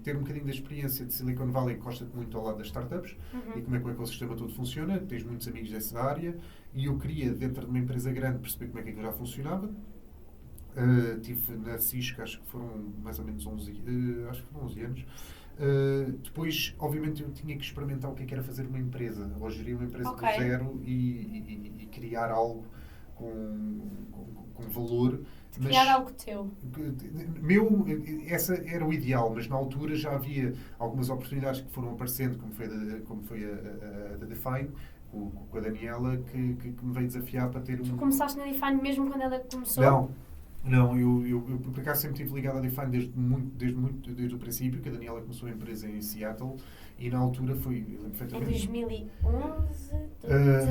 S2: ter um bocadinho da experiência de Silicon Valley, que gosta-te muito ao lado das startups, e como é que o ecossistema todo funciona, tens muitos amigos dessa área, e eu queria, dentro de uma empresa grande, perceber como é que aquilo já funcionava. Tive na Cisco, acho que foram mais ou menos 11 anos. Depois, obviamente, eu tinha que experimentar o que era fazer uma empresa, ou gerir uma empresa do zero e criar algo com valor.
S1: Criar algo teu.
S2: Essa era o ideal, mas na altura já havia algumas oportunidades que foram aparecendo, como foi a da Define, com a Daniela, que me veio desafiar para ter
S1: Tu começaste na Define mesmo quando ela começou?
S2: Não, eu por acaso sempre estive ligado à Define desde o princípio, que a Daniela começou a empresa em Seattle, e na altura foi...
S1: Em 2011?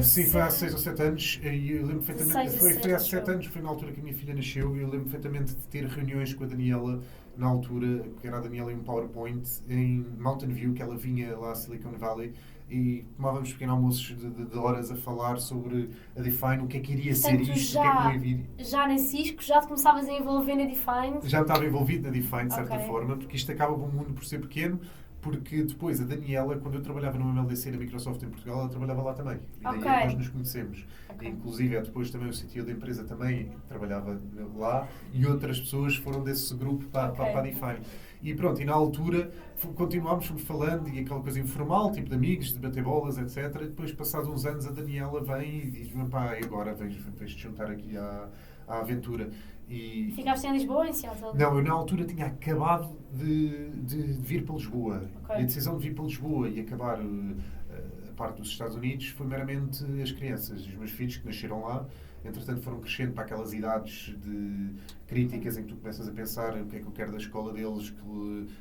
S2: Sim, foi há 6 ou 7 anos, e eu lembro perfeitamente... Foi há 7 anos, foi na altura que a minha filha nasceu, e eu lembro perfeitamente de ter reuniões com a Daniela, na altura, que era a Daniela em um PowerPoint, em Mountain View, que ela vinha lá a Silicon Valley, e tomávamos pequenos almoços de horas a falar sobre a Define, o que é que iria ser isto, o que é que não ia vir.
S1: Já na Cisco, já te começavas a envolver na Define?
S2: Já estava envolvido na Define, de certa forma, porque isto acaba com o mundo por ser pequeno, porque depois a Daniela, quando eu trabalhava no MLDC na Microsoft em Portugal, ela trabalhava lá também. E daí nós nos conhecemos. Inclusive, depois também o CTO da empresa também trabalhava lá, e outras pessoas foram desse grupo para a Define. E pronto, e na altura continuámos falando e aquela coisa informal, tipo de amigos, de bater bolas, etc. E depois, passados uns anos, a Daniela vem e diz-me, pá, e agora vens-te juntar aqui à aventura. E
S1: ficaste em Lisboa, em Seattle?
S2: não, eu na altura tinha acabado de vir para Lisboa.
S1: Okay.
S2: E a decisão de vir para Lisboa e acabar a parte dos Estados Unidos foi meramente as crianças. Os meus filhos que nasceram lá, entretanto foram crescendo para aquelas idades de críticas em que tu começas a pensar o que é que eu quero da escola deles,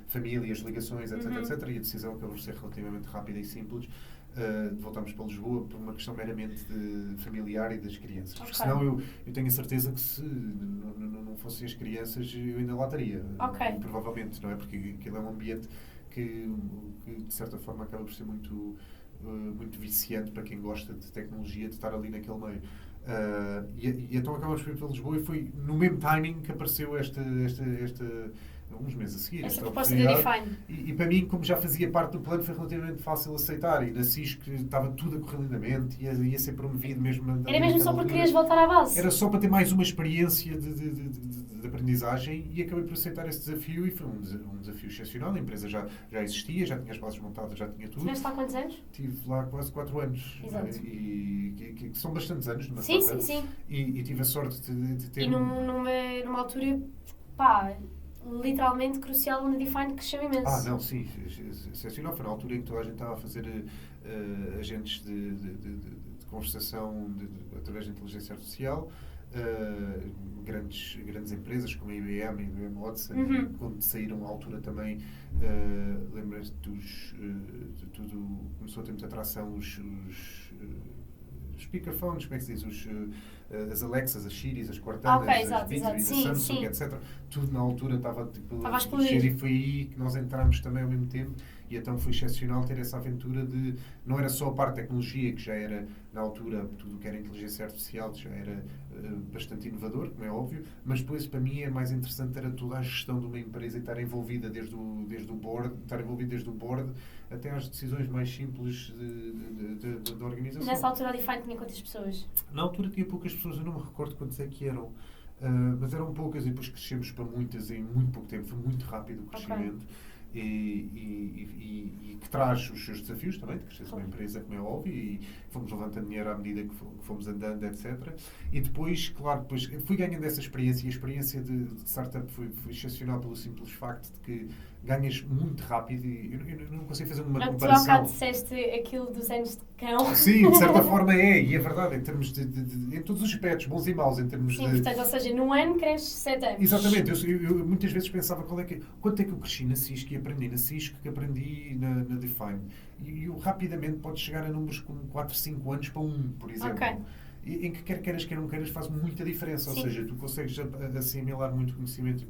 S2: famílias, ligações, etc, etc. E a decisão acabou por ser relativamente rápida e simples. Voltámos para Lisboa por uma questão meramente familiar e das crianças.
S1: Okay.
S2: Porque senão eu tenho a certeza que se não fossem as crianças eu ainda lá estaria.
S1: Okay.
S2: Provavelmente, não é? Porque aquilo é um ambiente que de certa forma acaba por ser muito viciante para quem gosta de tecnologia, de estar ali naquele meio. E então acabamos por ir para Lisboa e foi no mesmo timing que apareceu esta uns meses a seguir.
S1: Esta proposta da Define.
S2: E para mim, como já fazia parte do plano, foi relativamente fácil aceitar. E na CISC estava tudo a correr lindamente, ia ser promovido mesmo.
S1: Era mesmo só porque querias voltar à base?
S2: Era só para ter mais uma experiência de aprendizagem e acabei por aceitar esse desafio e foi um desafio excepcional. A empresa já existia, já tinha as bases montadas, já tinha tudo.
S1: Estiveste lá quantos anos?
S2: Estive lá quase 4 anos.
S1: Exato.
S2: Que são bastantes anos numa
S1: sim,
S2: startup.
S1: sim.
S2: E tive a sorte de ter...
S1: E numa altura, pá, literalmente crucial, onde a Define cresceu imenso.
S2: Não, sim. Excepcional. Foi na altura em que toda a gente estava a fazer agentes de conversação através da inteligência artificial. Grandes empresas como a IBM e a IBM Watson, quando saíram à altura também, lembras-te tudo, começou a ter muita atração os speakerphones, como é que se diz? As Alexas, as Siris, as Cortanas, as Bixby, a Samsung, etc. Tudo na altura estava a explodir. E foi aí que nós entramos também ao mesmo tempo. E então foi excepcional ter essa aventura de... Não era só a parte de tecnologia, que já era, na altura, tudo o que era inteligência artificial, já era bastante inovador, como é óbvio, mas depois, para mim, é mais interessante era toda a gestão de uma empresa e estar envolvida desde o board, até às decisões mais simples da organização.
S1: Nessa altura a Define tinha quantas pessoas?
S2: Na altura tinha poucas pessoas, eu não me recordo quantas é que eram. Mas eram poucas e depois crescemos para muitas em muito pouco tempo. Foi muito rápido o crescimento. Okay. E que traz os seus desafios também, de crescer uma empresa, como é óbvio, e fomos levantando dinheiro à medida que fomos andando, etc. E depois, claro, fui ganhando essa experiência, e a experiência de startup foi excepcional pelo simples facto de que ganhas muito rápido e eu não consigo fazer uma comparação.
S1: Tu há bocado disseste aquilo dos anos de cão.
S2: Sim, de certa forma e é verdade, em termos em todos os aspectos, bons e maus, em termos
S1: Sim, portanto, ou seja, num ano cresces 7 anos.
S2: Exatamente, eu muitas vezes pensava quanto é que eu cresci na CISC e aprendi na CISC que aprendi na Define. E eu rapidamente podes chegar a números com 4, 5 anos para 1, por exemplo.
S1: Okay.
S2: Em que quer queiras, quer não queiras, faz muita diferença. Sim. Ou seja, tu consegues assimilar muito conhecimento e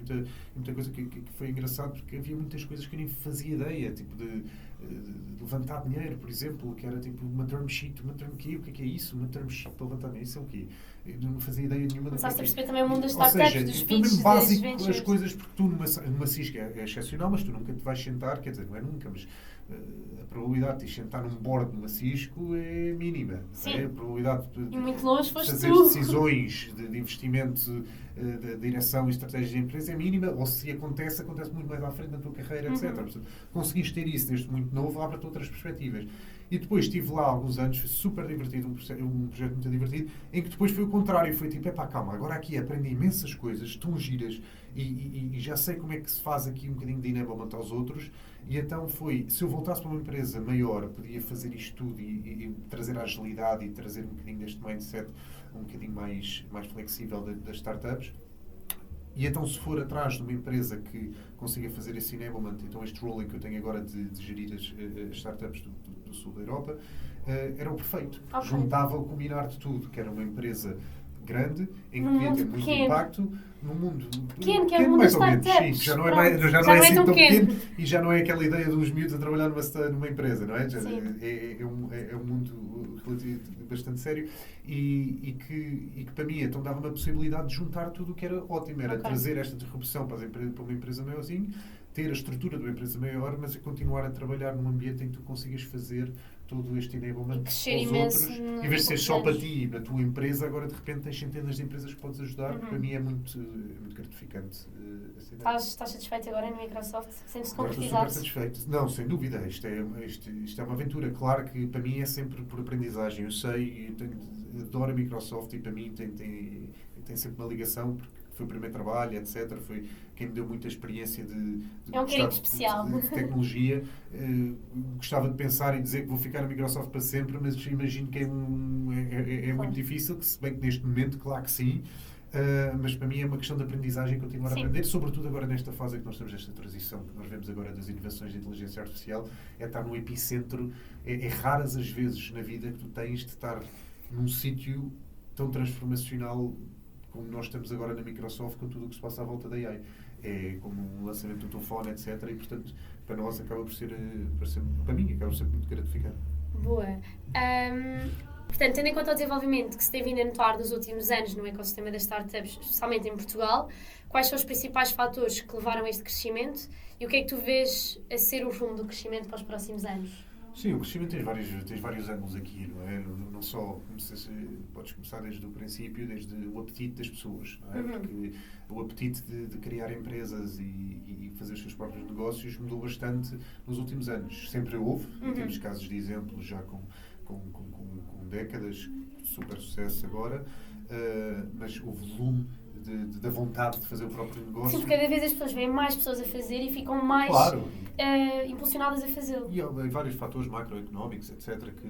S2: muita coisa que foi engraçado, porque havia muitas coisas que eu nem fazia ideia, tipo de levantar dinheiro, por exemplo, que era tipo uma term sheet, o que é isso? Uma term sheet para levantar dinheiro, isso é o quê? Eu não fazia ideia nenhuma.
S1: Começaste a perceber também o mundo das startups, dos pitches,
S2: básico as coisas, porque tu numa CISC é excepcional, mas tu nunca te vais sentar, quer dizer, não é nunca, mas a probabilidade de te sentar num board numa CISCO é mínima.
S1: Sim.
S2: É? A probabilidade
S1: e muito longe foste
S2: fazer
S1: tu.
S2: decisões de investimento, de direção e estratégia de empresa é mínima, ou se acontece muito mais à frente na tua carreira, etc. Portanto, conseguiste ter isso desde muito novo, abre-te outras perspectivas. E depois estive lá há alguns anos, foi super divertido, um projeto muito divertido, em que depois foi o contrário, foi tipo, calma, agora aqui aprendi imensas coisas, tão giras, e já sei como é que se faz aqui um bocadinho de enablement aos outros, e então foi, se eu voltasse para uma empresa maior, podia fazer isto tudo e trazer a agilidade e trazer um bocadinho deste mindset um bocadinho mais flexível das startups. E então, se for atrás de uma empresa que consiga fazer esse enablement, então este rolling que eu tenho agora de gerir as startups do sul da Europa, era o perfeito.
S1: Okay.
S2: Juntava o combinar de tudo, que era uma empresa grande, em que podia ter muito pequeno. Impacto, num mundo
S1: pequeno, que é o mundo das startups.
S2: Já não é assim tão pequeno e já não é aquela ideia dos miúdos a trabalhar numa empresa, não é? É um mundo relativo, bastante sério e que para mim então dava uma possibilidade de juntar tudo o que era ótimo, era trazer esta disrupção para uma empresa maiorzinha, ter a estrutura de uma empresa maior, mas a continuar a trabalhar num ambiente em que tu consigas fazer todo este enablement aos outros. Em vez de ser só para ti e para a tua empresa, agora de repente tens centenas de empresas que podes ajudar. Para mim é muito gratificante.
S1: Estás satisfeito agora na Microsoft? Sentes-te concretizado?
S2: Estou super satisfeito. Não, sem dúvida. Isto é uma aventura. Claro que para mim é sempre por aprendizagem. Eu sei, adoro a Microsoft e para mim tem sempre uma ligação, porque foi o primeiro trabalho, etc. Foi quem me deu muita experiência de
S1: especial.
S2: De tecnologia. Gostava de pensar e dizer que vou ficar na Microsoft para sempre, mas imagino que é muito difícil, que se bem que neste momento, claro que sim. Mas para mim é uma questão de aprendizagem, continuar a aprender, sobretudo agora nesta fase em que nós estamos, esta transição que nós vemos agora das inovações de inteligência artificial, é estar no epicentro. É raras as vezes na vida que tu tens de estar num sítio tão transformacional como nós estamos agora na Microsoft, com tudo o que se passa à volta da AI. É como um lançamento do telefone, etc. E, portanto, para nós acaba por ser, para mim, acaba por ser muito gratificante.
S1: Boa. Portanto, tendo em conta o desenvolvimento que se tem vindo a notar nos últimos anos no ecossistema das startups, especialmente em Portugal, quais são os principais fatores que levaram a este crescimento e o que é que tu vês a ser o rumo do crescimento para os próximos anos?
S2: Sim, o crescimento tens vários ângulos aqui, não é? Não só, podes começar desde o princípio, desde o apetite das pessoas, não é? Porque o apetite de criar empresas e fazer os seus próprios negócios mudou bastante nos últimos anos. Sempre houve, e temos casos de exemplos já com décadas, super sucesso agora, mas o volume da vontade de fazer o próprio negócio...
S1: Sim, porque cada vez as pessoas veem mais pessoas a fazer e ficam mais impulsionadas a fazê-lo.
S2: E há vários fatores macroeconómicos, etc., que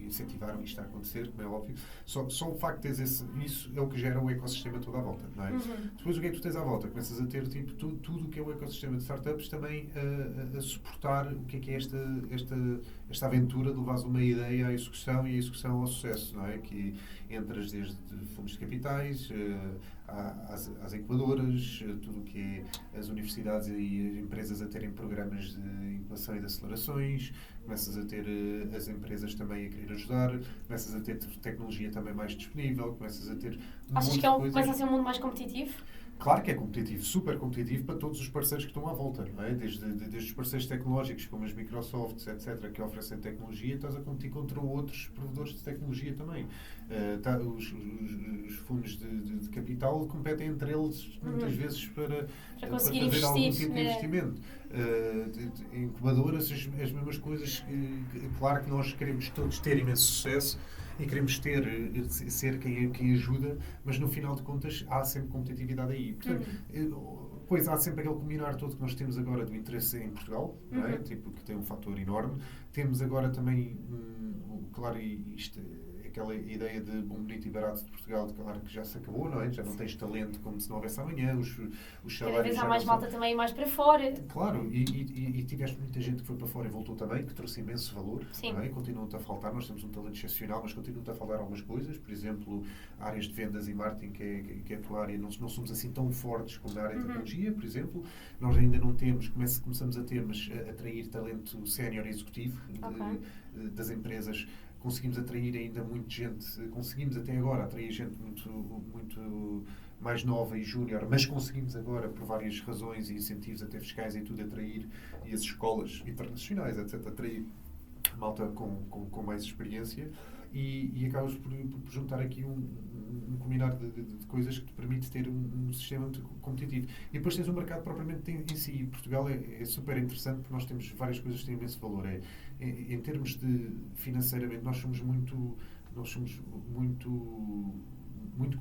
S2: incentivaram isto a acontecer, como é óbvio. Só o facto de teres isso é o que gera o ecossistema todo à volta, não é? Depois o que é que tu tens à volta? Começas a ter tipo, tudo o que é o ecossistema de startups também a suportar o que é esta aventura de levares uma ideia à execução e a execução ao sucesso, não é? Que entras desde fundos de capitais, às incubadoras, tudo o que é as universidades e as empresas a terem programas de incubação e de acelerações, começas a ter as empresas também a querer ajudar, começas a ter tecnologia também mais disponível, começas a ter
S1: Achas que começa a ser um mundo mais competitivo?
S2: Claro que é competitivo, super competitivo para todos os parceiros que estão à volta, não é? Desde os parceiros tecnológicos, como as Microsofts, etc., que oferecem tecnologia, estás a competir contra outros provedores de tecnologia também. Os fundos de capital competem entre eles, muitas vezes, para fazer algum tipo de investimento. Incubadoras, as mesmas coisas. Claro que nós queremos todos ter imenso sucesso e queremos ser quem ajuda, mas no final de contas há sempre competitividade aí. Portanto, pois há sempre aquele combinar todo que nós temos agora do interesse em Portugal, não é? Tipo, que tem um fator enorme. Temos agora também, claro, isto aquela ideia de bom, bonito e barato de Portugal, claro que já se acabou, não é? Já não tens talento como se não houvesse amanhã, os salários...
S1: Cada vez há mais malta também mais para fora.
S2: Claro, e tiveste muita gente que foi para fora e voltou também, que trouxe imenso valor.
S1: Sim.
S2: Não é? Continuam-te a faltar, nós temos um talento excepcional, mas continuam-te a faltar algumas coisas, por exemplo, áreas de vendas e marketing, que é a tua área, não somos assim tão fortes como na área de tecnologia, por exemplo. Nós ainda não temos, começamos a ter, mas a atrair talento sénior e executivo das empresas. Conseguimos atrair ainda muita gente, conseguimos até agora atrair gente muito mais nova e júnior, mas conseguimos agora, por várias razões e incentivos até fiscais e tudo, atrair, e as escolas internacionais, etc., atrair malta com mais experiência e acabas por juntar aqui um combinado de coisas que te permite ter um sistema muito competitivo. E depois tens o mercado propriamente em si. Portugal é super interessante porque nós temos várias coisas que têm imenso valor. Em termos de financeiramente, nós somos muito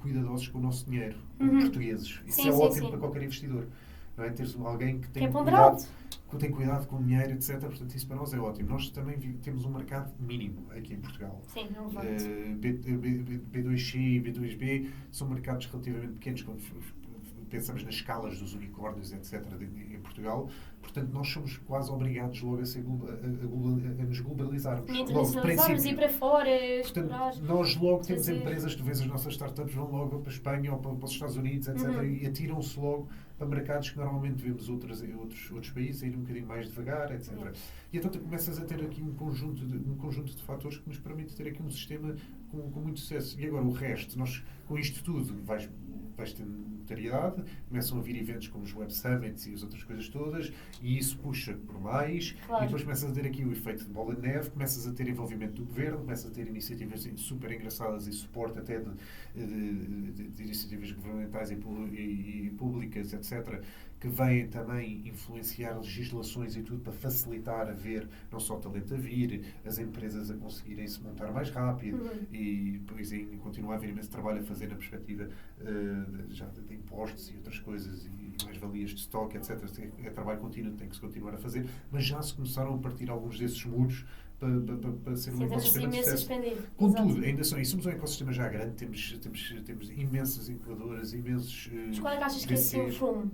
S2: cuidadosos com o nosso dinheiro, portugueses. Isso é ótimo para qualquer investidor. Não é? Teres alguém que tem cuidado com o dinheiro, etc. Portanto, isso para nós é ótimo. Nós também temos um mercado mínimo aqui em Portugal.
S1: Sim, não
S2: B2C e B2B são mercados relativamente pequenos, quando pensamos nas escalas dos unicórnios, etc., em Portugal. Portanto, nós somos quase obrigados logo a nos globalizarmos.
S1: E internacionalizarmos, ir para fora, explorar.
S2: Portanto, nós logo temos empresas, tu vês as nossas startups vão logo para a Espanha ou para os Estados Unidos, etc., e atiram-se logo para mercados que normalmente vemos outros países a ir um bocadinho mais devagar, etc. E então tu começas a ter aqui um conjunto de fatores que nos permite ter aqui um sistema com muito sucesso. E agora o resto, nós com isto tudo vais vais ter notariedade, começam a vir eventos como os Web Summits e as outras coisas todas, e isso puxa por mais,
S1: Claro.
S2: e depois começas a ter aqui o efeito de bola de neve, começas a ter envolvimento do governo, começas a ter iniciativas super engraçadas e suporte até de iniciativas governamentais e públicas, etc., que vêm também influenciar legislações e tudo para facilitar a ver não só o talento a vir, as empresas a conseguirem se montar mais rápido e depois continuar a haver imenso trabalho a fazer na perspectiva de impostos e outras coisas e mais-valias de estoque, etc. É trabalho contínuo, tem que se continuar a fazer, mas já se começaram a partir alguns desses muros para ser um ecossistema de sucesso. Contudo, ainda somos um ecossistema já grande, temos imensas incubadoras, imensos
S1: Mas qual é que achas que é assim o rumo?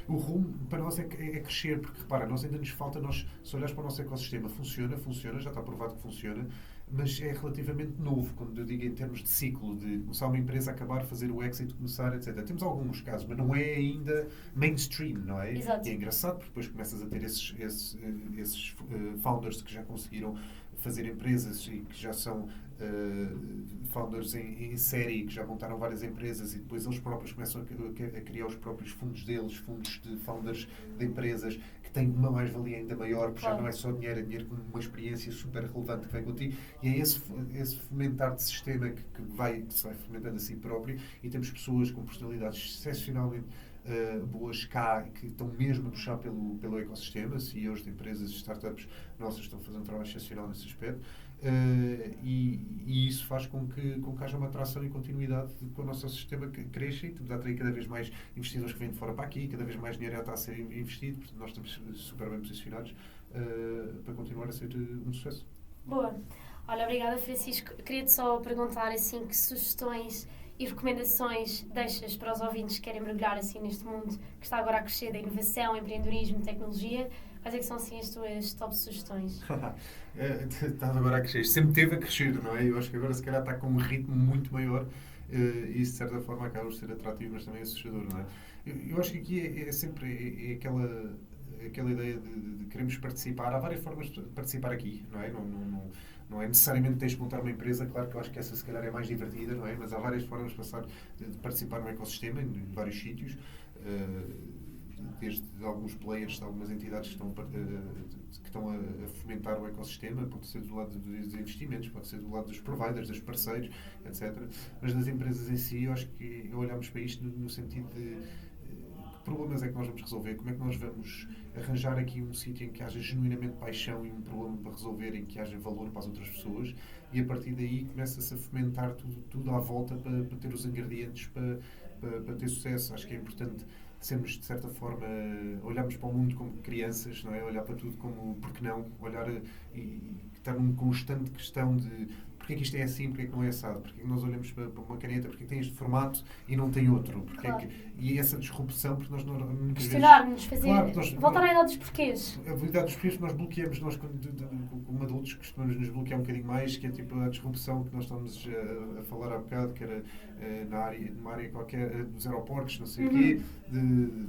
S2: O rumo para nós é crescer, porque repara, nós ainda nos falta, se olhares para o nosso ecossistema, funciona, já está provado que funciona, mas é relativamente novo, quando eu digo em termos de ciclo, de começar uma empresa, acabar, fazer o exit, começar, etc. Temos alguns casos, mas não é ainda mainstream, não é?
S1: Exato.
S2: E é engraçado, porque depois começas a ter esses founders que já conseguiram fazer empresas e que já são founders em série, que já montaram várias empresas e depois eles próprios começam a criar os próprios fundos deles, fundos de founders de empresas que têm uma mais-valia ainda maior, porque já não é só dinheiro, é dinheiro com uma experiência super relevante que vem contigo, e é esse fomentar de sistema que se vai fomentando a si próprio, e temos pessoas com personalidades excepcionalmente boas cá, que estão mesmo a puxar pelo ecossistema, CEOs de empresas e startups nossas estão a fazer um trabalho excepcional nesse aspecto. E isso faz com que haja uma atração e continuidade com o nosso sistema que cresça, e estamos a atrair cada vez mais investidores que vêm de fora para aqui, cada vez mais dinheiro já está a ser investido, portanto nós estamos super bem posicionados para continuar a ser um sucesso.
S1: Boa. Olha, obrigada, Francisco. Queria-te só perguntar assim, que sugestões e recomendações deixas para os ouvintes que querem mergulhar assim neste mundo que está agora a crescer da inovação, empreendedorismo, tecnologia? Quais é que são assim as tuas top sugestões?
S2: Está agora a crescer. Sempre teve a crescer, não é? Eu acho que agora se calhar está com um ritmo muito maior e isso de certa forma acaba por ser atrativo, mas também assustador, não é? Eu acho que aqui é sempre aquela ideia de queremos participar. Há várias formas de participar aqui, não é? Não é necessariamente tens de montar uma empresa, claro que eu acho que essa se calhar é mais divertida, não é? Mas há várias formas de participar no ecossistema, em vários sítios, desde alguns players, de algumas entidades que estão a fomentar o ecossistema, pode ser do lado dos investimentos, pode ser do lado dos providers, dos parceiros, etc. Mas das empresas em si, eu acho que olhamos para isto no sentido de que problemas é que nós vamos resolver, como é que nós vamos arranjar aqui um sítio em que haja genuinamente paixão e um problema para resolver, em que haja valor para as outras pessoas, e a partir daí começa-se a fomentar tudo à volta para ter os ingredientes para ter sucesso. Acho que é importante sermos, de certa forma, olharmos para o mundo como crianças, não é? Olhar para tudo como, porque não? Olhar e estar numa constante questão de porque é que isto é assim, porque é que não é assado, porque é que nós olhamos para uma caneta, porque é que tem este formato e não tem outro, porque
S1: claro.
S2: E essa disrupção, porque nós não
S1: questionar-nos, fazer,
S2: claro,
S1: voltar à idade dos porquês.
S2: A idade dos porquês nós bloqueamos, nós como adultos costumamos nos bloquear um bocadinho mais, que é tipo a disrupção que nós estamos a falar há bocado, que era numa área qualquer, dos aeroportos, não sei o quê,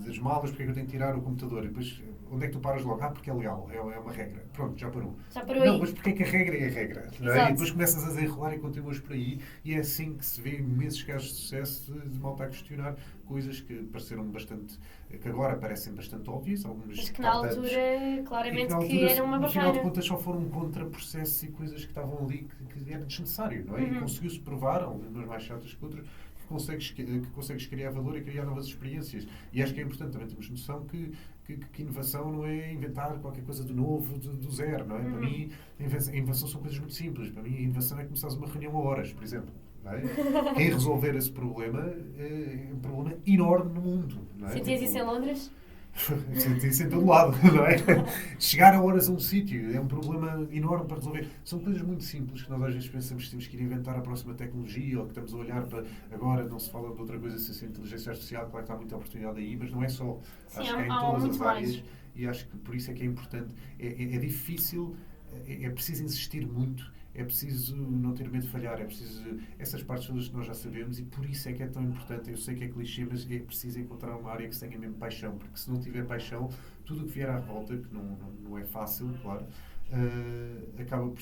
S2: das malas, porque é que eu tenho que tirar o computador, e depois onde é que tu paras logo? Porque é legal, é uma regra. Pronto, já parou.
S1: Não,
S2: aí. Mas porque é que a regra é a regra? Não é? E depois começas a desenrolar e continuas por aí, e é assim que se vê imensos casos de sucesso de malta a questionar coisas que pareceram bastante, que agora parecem bastante óbvias, algumas
S1: mas que na altura, claramente, que era uma barreira.
S2: No final de contas só foram contraprocessos e coisas que estavam ali que era desnecessário, não é? E conseguiu-se provar, algumas mais chatas que outras, que consegues criar valor e criar novas experiências. E acho que é importante também termos noção que inovação não é inventar qualquer coisa de novo, do zero, não é? Para mim, a inovação são coisas muito simples. Para mim, a inovação é começares uma reunião a horas, por exemplo. Não é? Quem resolver esse problema é um problema enorme no mundo. Não é?
S1: Sentias isso em Londres?
S2: Senti isso em todo lado, não é? Chegar a horas a um sítio é um problema enorme para resolver. São coisas muito simples que nós às vezes pensamos que temos que ir inventar a próxima tecnologia, ou que estamos a olhar para... Agora não se fala de outra coisa sem inteligência artificial, claro que há muita oportunidade aí, mas não é só.
S1: Sim,
S2: acho que é em todas as áreas. E acho que por isso é que é importante. É difícil, é preciso insistir muito. É preciso não ter medo de falhar, é preciso essas partes todas que nós já sabemos, e por isso é que é tão importante. Eu sei que é clichê, mas é preciso encontrar uma área que tenha mesmo paixão, porque se não tiver paixão, tudo o que vier à volta, que não é fácil, claro, acaba por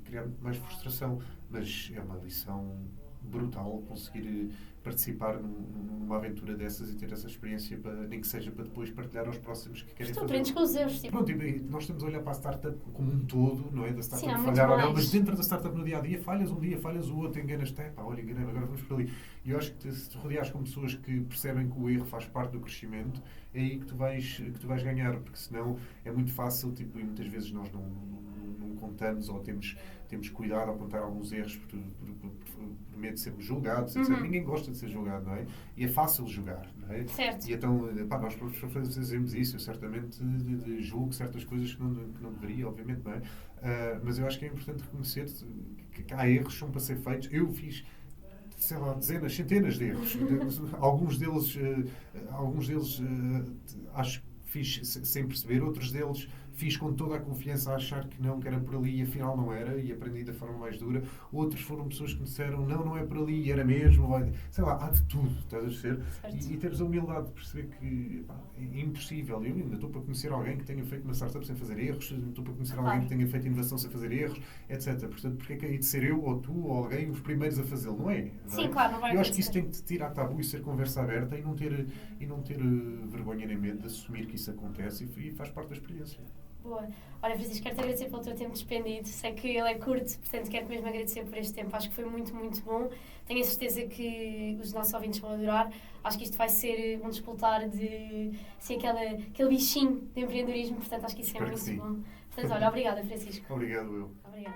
S2: criar muito mais frustração, mas é uma lição brutal conseguir participar numa aventura dessas e ter essa experiência, nem que seja para depois partilhar aos próximos que querem
S1: Tu
S2: fazer.
S1: aprendes com os erros. Tipo.
S2: Pronto, e nós estamos a olhar para a startup como um todo, não é? Da startup
S1: Sim,
S2: falhar ou não,
S1: mais.
S2: mas dentro da startup no dia-a-dia falhas um dia, falhas o outro, enganas-te, olha, enganei, agora vamos por ali. E eu acho que se te rodeares com pessoas que percebem que o erro faz parte do crescimento, é aí que tu vais ganhar, porque senão é muito fácil, tipo, e muitas vezes nós não contamos ou temos cuidado ao contar alguns erros por medo de sermos julgados, etc. Ninguém gosta de ser julgado, não é? E é fácil julgar, não é?
S1: Certo.
S2: E então, nós fazemos isso, eu certamente julgo certas coisas que não deveria, obviamente, não é? Mas eu acho que é importante reconhecer que há erros que são para ser feitos. Eu fiz, sei lá, dezenas, centenas de erros. Alguns deles acho que fiz sem perceber, outros deles fiz com toda a confiança a achar que era por ali e afinal não era, e aprendi da forma mais dura. Outros foram pessoas que me disseram não é por ali e era mesmo. Sei lá, há de tudo, estás a dizer? E teres a humildade de perceber que é impossível. Eu ainda estou para conhecer alguém que tenha feito uma startup sem fazer erros, estou para conhecer alguém que tenha feito inovação sem fazer erros, etc. Portanto, porque é que hei de ser eu, ou tu, ou alguém, os primeiros a fazê-lo? Não é?
S1: Sim, claro, não vai acontecer.
S2: Eu acho que isso tem que te tirar tabu e ser conversa aberta e não ter vergonha nem medo de assumir que isso acontece e faz parte da experiência.
S1: Boa. Olha, Francisco, quero-te agradecer pelo teu tempo despendido. Sei que ele é curto, portanto quero-te mesmo agradecer por este tempo. Acho que foi muito, muito bom. Tenho a certeza que os nossos ouvintes vão adorar. Acho que isto vai ser um despoltar de assim, aquele bichinho de empreendedorismo. Portanto, acho que isso é muito bom. Portanto, olha, obrigada, Francisco.
S2: Obrigado, eu.
S1: Obrigada.